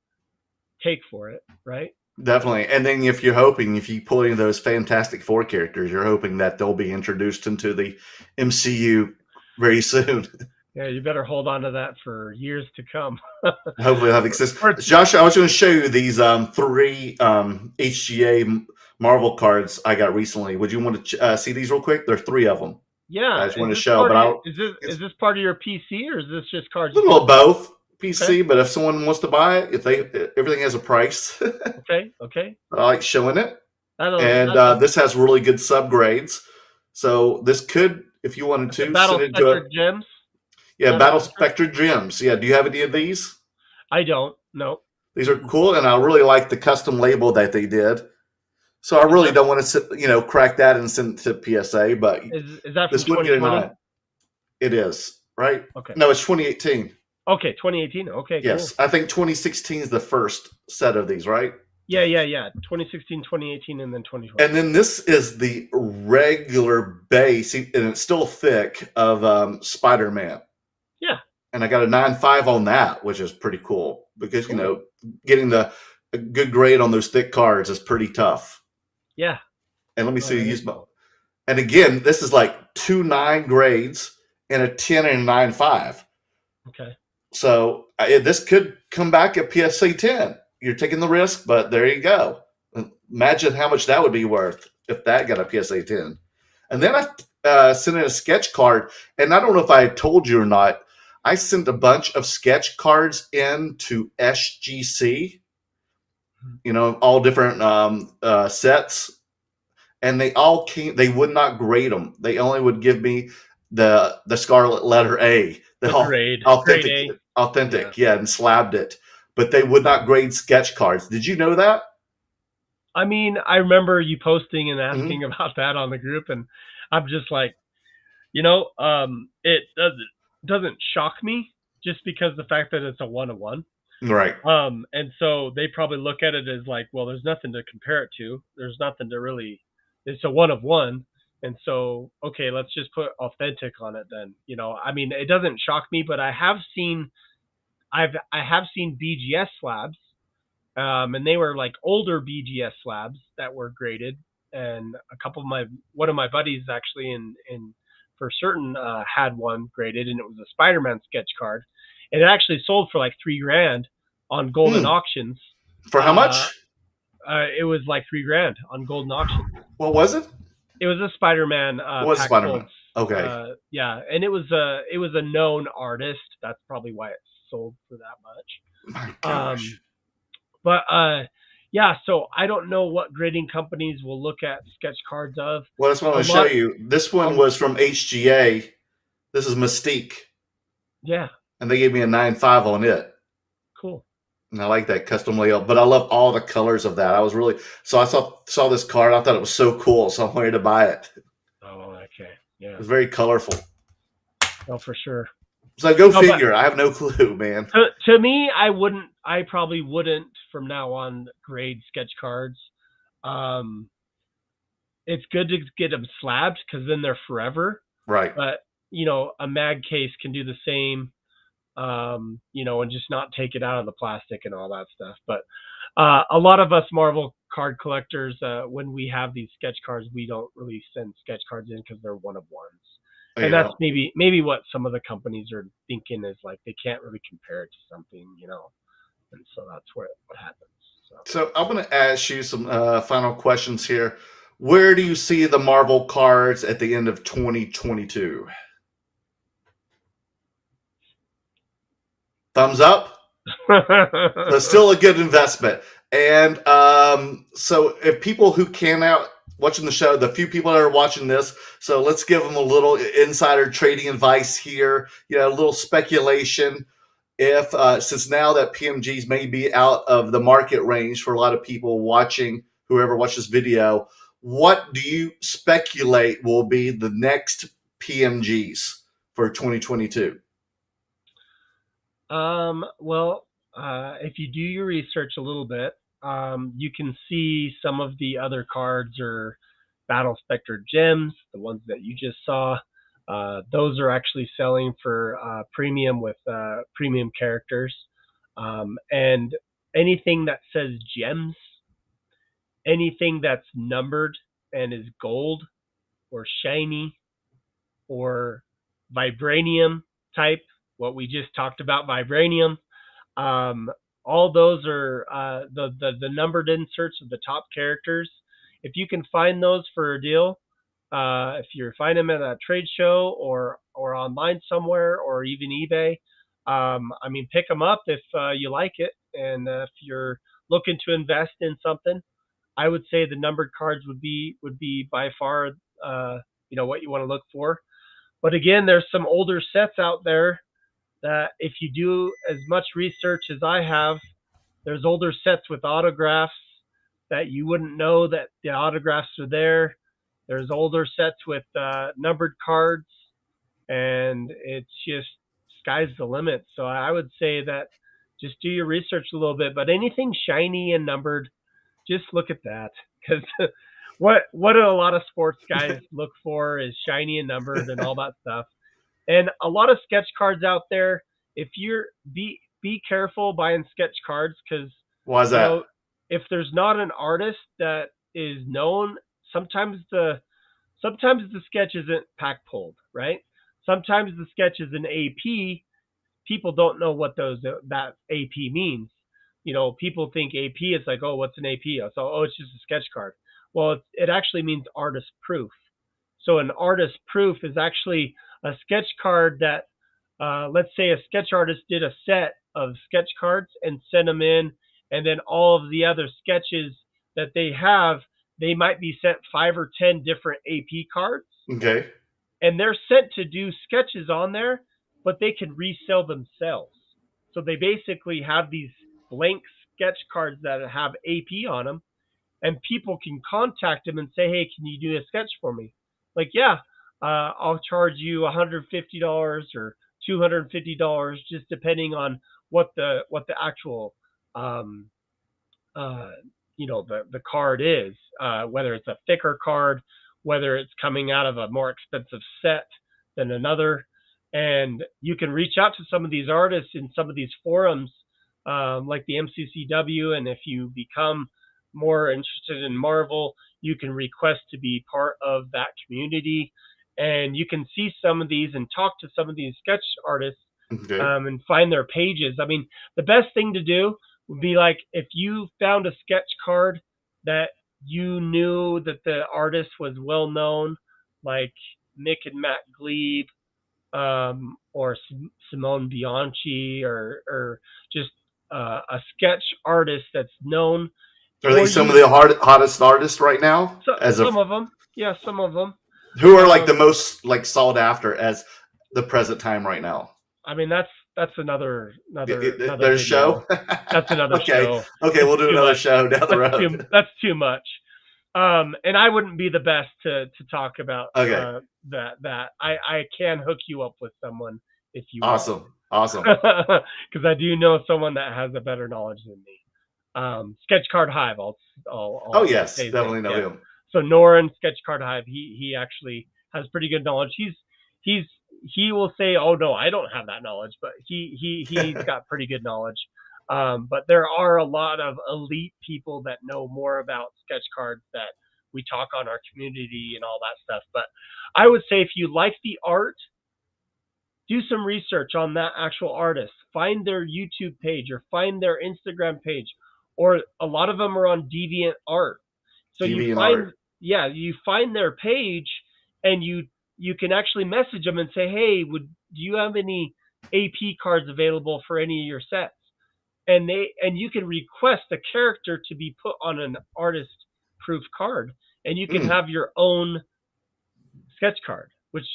take for it, right? Definitely. And then if you pull in those Fantastic Four characters, you're hoping that they'll be introduced into the MCU very soon. Yeah, you better hold on to that for years to come. Hopefully they'll have access. Josh, I was going to show you these 3 HGA Marvel cards I got recently. Would you want to see these real quick? There's 3 of them. Yeah. I just want to show, but is this part of your PC, or is this just cards? A little of both. PC, okay. But if someone wants to buy it, everything has a price. Okay. I like showing it. This has really good subgrades. So this could, if you wanted to, Battle Spectre Gems. Yeah, Battle Spectre Gems. Yeah, do you have any of these? I don't. No. These are cool, and I really like the custom label that they did. So I really don't want to, crack that and send it to PSA. But is that from 2020? It is, right? Okay. No, it's 2018. Okay, 2018. Okay, yes. Cool. I think 2016 is the first set of these, right? Yeah. 2016, 2018, and then 2020. And then this is the regular base, and it's still thick, of Spider-Man. Yeah. And I got a 9.5 on that, which is pretty cool because, getting a good grade on those thick cards is pretty tough. Yeah. And let me see. And again, this is like 2 9 grades and a 10 and a 9.5. Okay. So this could come back at PSA 10. You're taking the risk, but there you go. Imagine how much that would be worth if that got a PSA 10. And then I sent in a sketch card, and I don't know if I had told you or not. I sent a bunch of sketch cards in to SGC, all different sets, and they all came. They would not grade them. They only would give me the scarlet letter A, grade, authentic, yeah, and slabbed it. But they would not grade sketch cards. Did you know that? I mean, I remember you posting and asking about that on the group, and I'm just like, it doesn't shock me just because the fact that it's a 1-of-1. Right. And so they probably look at it as like, well, there's nothing to compare it to. There's nothing to really, it's a 1-of-1. And so, okay, let's just put authentic on it then. I mean, it doesn't shock me, but I have seen BGS slabs, and they were like older BGS slabs that were graded. And one of my buddies actually in for certain had one graded, and it was a Spider-Man sketch card. And it actually sold for like $3,000 on Golden Auctions. For how much? It was like $3,000 on Golden Auctions. What was it? It was a Spider-Man. What Spider-Man? Okay. Yeah, and it was a known artist. That's probably why it sold for that much. My gosh. But yeah, so I don't know what grading companies will look at sketch cards of. Well, that's what I'm A going to show lot, you. This one um, was from HGA. This is Mystique, yeah, and they gave me a 9.5 on it. cool. And I like that custom layout, but I love all the colors of that. I was really so I saw this card. I thought it was so cool, so I wanted to buy it. Oh, okay, It yeah, was very colorful. no, for sure. So go No, but figure. I have no clue, man. to me, I probably wouldn't from now on grade sketch cards. Um, it's good to get them slabbed because then they're forever. Right. But a mag case can do the same. And just not take it out of the plastic and all that stuff. But a lot of us Marvel card collectors, when we have these sketch cards, we don't really send sketch cards in because they're one of ones. And Yeah. that's maybe what some of the companies are thinking is like they can't really compare it to something, and so that's what happens. So I'm going to ask you some final questions here. Where do you see the Marvel cards at the end of 2022? Thumbs up. So still a good investment. And so if people who can out watching the show, the few people that are watching this, so let's give them a little insider trading advice here, a little speculation. If since now that PMGs may be out of the market range for a lot of people watching, whoever watched this video, what do you speculate will be the next PMGs for 2022? Well, if you do your research a little bit, you can see some of the other cards are Battle Spectre gems, the ones that you just saw. Those are actually selling for premium with premium characters. And anything that says gems, anything that's numbered and is gold or shiny or vibranium type, what we just talked about, vibranium. All those are the numbered inserts of the top characters. If you can find those for a deal, if you find them at a trade show or online somewhere or even eBay, pick them up if you like it. And if you're looking to invest in something, I would say the numbered cards would be by far what you want to look for. But again, there's some older sets out there that if you do as much research as I have, there's older sets with autographs that you wouldn't know that the autographs are there. There's older sets with numbered cards, and it's just sky's the limit. So I would say that just do your research a little bit. But anything shiny and numbered, just look at that because what do a lot of sports guys look for is shiny and numbered and all that stuff. And a lot of sketch cards out there. If you're be careful buying sketch cards because Why is that? if there's not an artist that is known, sometimes the sketch isn't pack pulled, right? Sometimes the sketch is an AP. People don't know what that AP means. People think AP is like, oh, what's an AP? So, it's just a sketch card. Well, it actually means artist proof. So an artist proof is actually a sketch card that, let's say a sketch artist did a set of sketch cards and sent them in, and then all of the other sketches that they have, they might be sent 5 or 10 different AP cards. Okay. And they're sent to do sketches on there, but they can resell themselves. So they basically have these blank sketch cards that have AP on them, and people can contact them and say, hey, can you do a sketch for me? Like, yeah, I'll charge you $150 or $250, just depending on what the actual the card is, whether it's a thicker card, whether it's coming out of a more expensive set than another. And you can reach out to some of these artists in some of these forums, like the MCCW. And if you become more interested in Marvel, you can request to be part of that community. And you can see some of these and talk to some of these sketch artists, Okay. and find their pages. The best thing to do would be like if you found a sketch card that you knew that the artist was well known, like Mick and Matt Glebe, or Simone Bianchi or just a sketch artist that's known. Are they Or some you, of the hottest artists right now? As of some of them, yeah, some of them. who are like the most like sought after as the present time right now? I mean, that's another Their video. show. That's another Okay, show. okay, It's we'll do too another much. show down the road. That's too much. And I wouldn't be the best to talk about Okay, that. I can hook you up with someone if you want, awesome. because I do know someone that has a better knowledge than me. Sketch Card Hive. Oh I'll yes, say his definitely name, know yeah. him. So Norin, Sketch Card Hive. He actually has pretty good knowledge. He will say, "Oh no, I don't have that knowledge," but he's got pretty good knowledge. But there are a lot of elite people that know more about sketch cards that we talk on our community and all that stuff. But I would say if you like the art, do some research on that actual artist. Find their YouTube page or find their Instagram page, or a lot of them are on Deviant Art. So you find, DeviantArt. yeah, you find their page, and you can actually message them and say, hey, do you have any AP cards available for any of your sets? And you can request a character to be put on an artist proof card, and you can have your own sketch card, which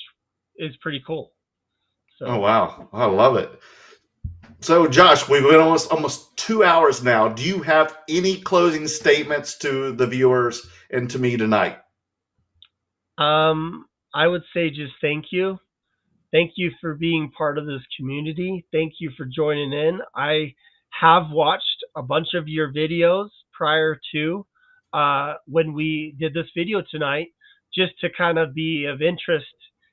is pretty cool. So Oh wow, I love it. So Josh, we've been almost 2 hours now. Do you have any closing statements to the viewers and to me tonight? I would say just thank you. Thank you for being part of this community. Thank you for joining in. I have watched a bunch of your videos prior to when we did this video tonight, just to kind of be of interest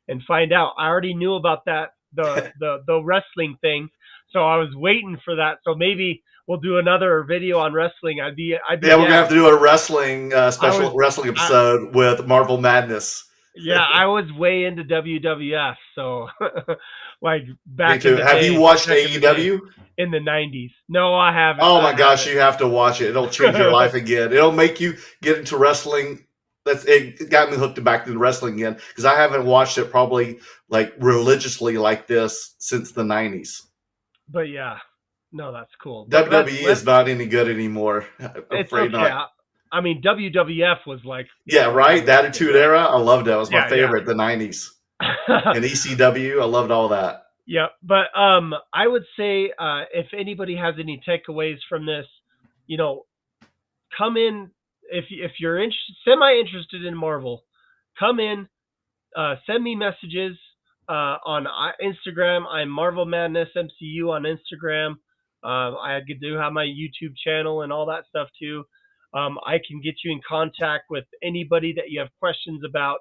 and find out. I already knew about that the wrestling thing, so I was waiting for that. So maybe we'll do another video on wrestling. I'd be Yeah, we're gonna have to do a wrestling special wrestling I- episode with Marvel Madness. Yeah, I was way into WWF, so like back Me too. in the Have day, you watched back in the day, AEW? in the 90s. No, I haven't. Oh I my gosh, haven't. you have to watch it. It'll change your life again. It'll make you get into wrestling. It got me hooked back into wrestling again because I haven't watched it probably like religiously like this since the 90s. But yeah, no, that's cool. But WWE is not any good anymore. I'm it's afraid okay. not. I mean, WWF was like Yeah, right. The Attitude Era. I loved that. It was my Yeah, favorite. The 90s and ECW. I loved all that. Yeah, but I would say if anybody has any takeaways from this, come in if you're semi interested in Marvel, come in, send me messages on Instagram. I'm Marvel Madness MCU on Instagram. I do have my YouTube channel and all that stuff too. I can get you in contact with anybody that you have questions about.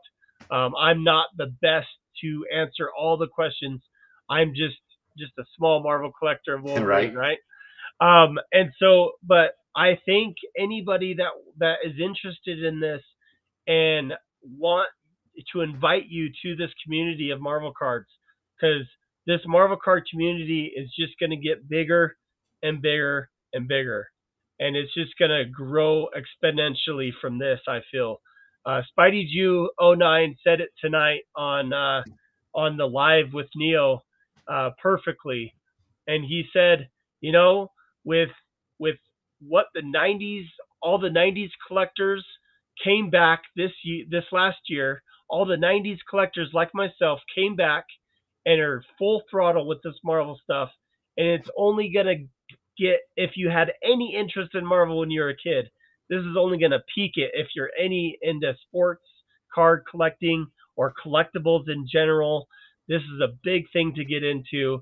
I'm not the best to answer all the questions. I'm just a small Marvel collector of Wolverine, right? And so, but I think anybody that is interested in this and want to invite you to this community of Marvel cards, because this Marvel card community is just going to get bigger and bigger and bigger, and it's just going to grow exponentially from this. I feel. Spidey Jew 09 said it tonight on the live with Neo perfectly, and he said, with what the 90s, all the 90s collectors came back this last year. All the 90s collectors like myself came back and are full throttle with this Marvel stuff, and it's only gonna get, if you had any interest in Marvel when you were a kid, this is only gonna peak it if you're any into sports card collecting or collectibles in general. This is a big thing to get into.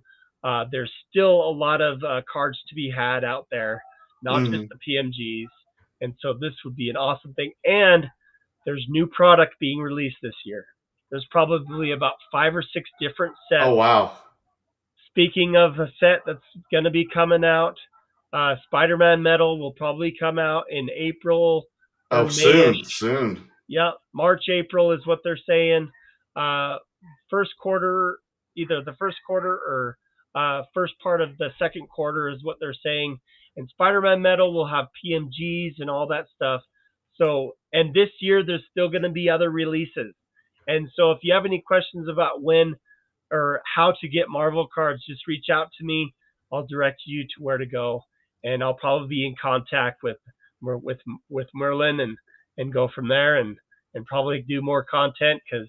There's still a lot of cards to be had out there, not just the PMGs. And so this would be an awesome thing. And there's new product being released this year. There's probably about 5 or 6 different sets. Oh, wow. Speaking of a set that's going to be coming out, Spider-Man Metal will probably come out in April. Oh, soon. Yeah, March, April is what they're saying. First quarter, either the first quarter or first part of the second quarter is what they're saying. And Spider-Man Metal will have PMGs and all that stuff. So, and this year there's still going to be other releases. And so if you have any questions about when or how to get Marvel cards, just reach out to me. I'll direct you to where to go, and I'll probably be in contact with Merlin and go from there, and probably do more content because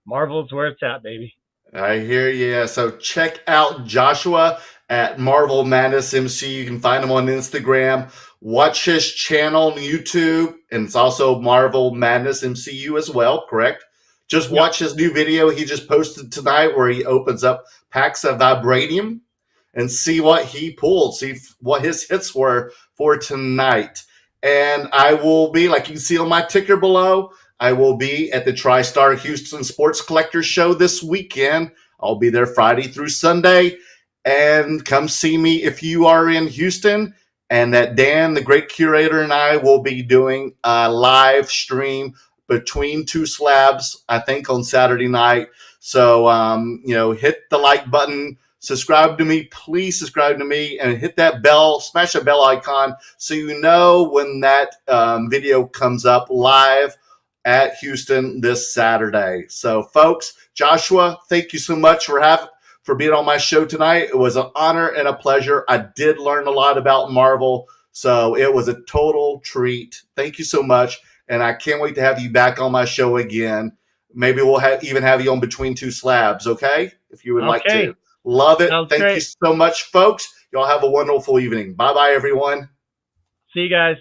Marvel's where it's at, baby. I hear you. Yeah, so check out Joshua at Marvel Madness MC. You can find him on Instagram. Watch his channel on YouTube, and it's also Marvel Madness MCU as well, correct? Just watch his new video he just posted tonight where he opens up packs of vibranium and see what he pulled, see what his hits were for tonight. And I will be, like you can see on my ticker below, I will be at the TriStar Houston Sports Collectors Show this weekend. I'll be there Friday through Sunday. And come see me if you are in Houston. And that Dan, the great curator, and I will be doing a live stream between two slabs, I think, on Saturday night. So, hit the like button. Subscribe to me. Please subscribe to me and hit that bell, smash that bell icon so you know when that video comes up live at Houston this Saturday. So, folks, Joshua, thank you so much for being on my show tonight. It was an honor and a pleasure. I did learn a lot about Marvel, so it was a total treat. Thank you so much, and I can't wait to have you back on my show again. Maybe we'll even have you on Between Two Slabs, okay? If you would like to. Love it. Sounds Thank great. you so much, folks. Y'all have a wonderful evening. Bye-bye, everyone. See you guys.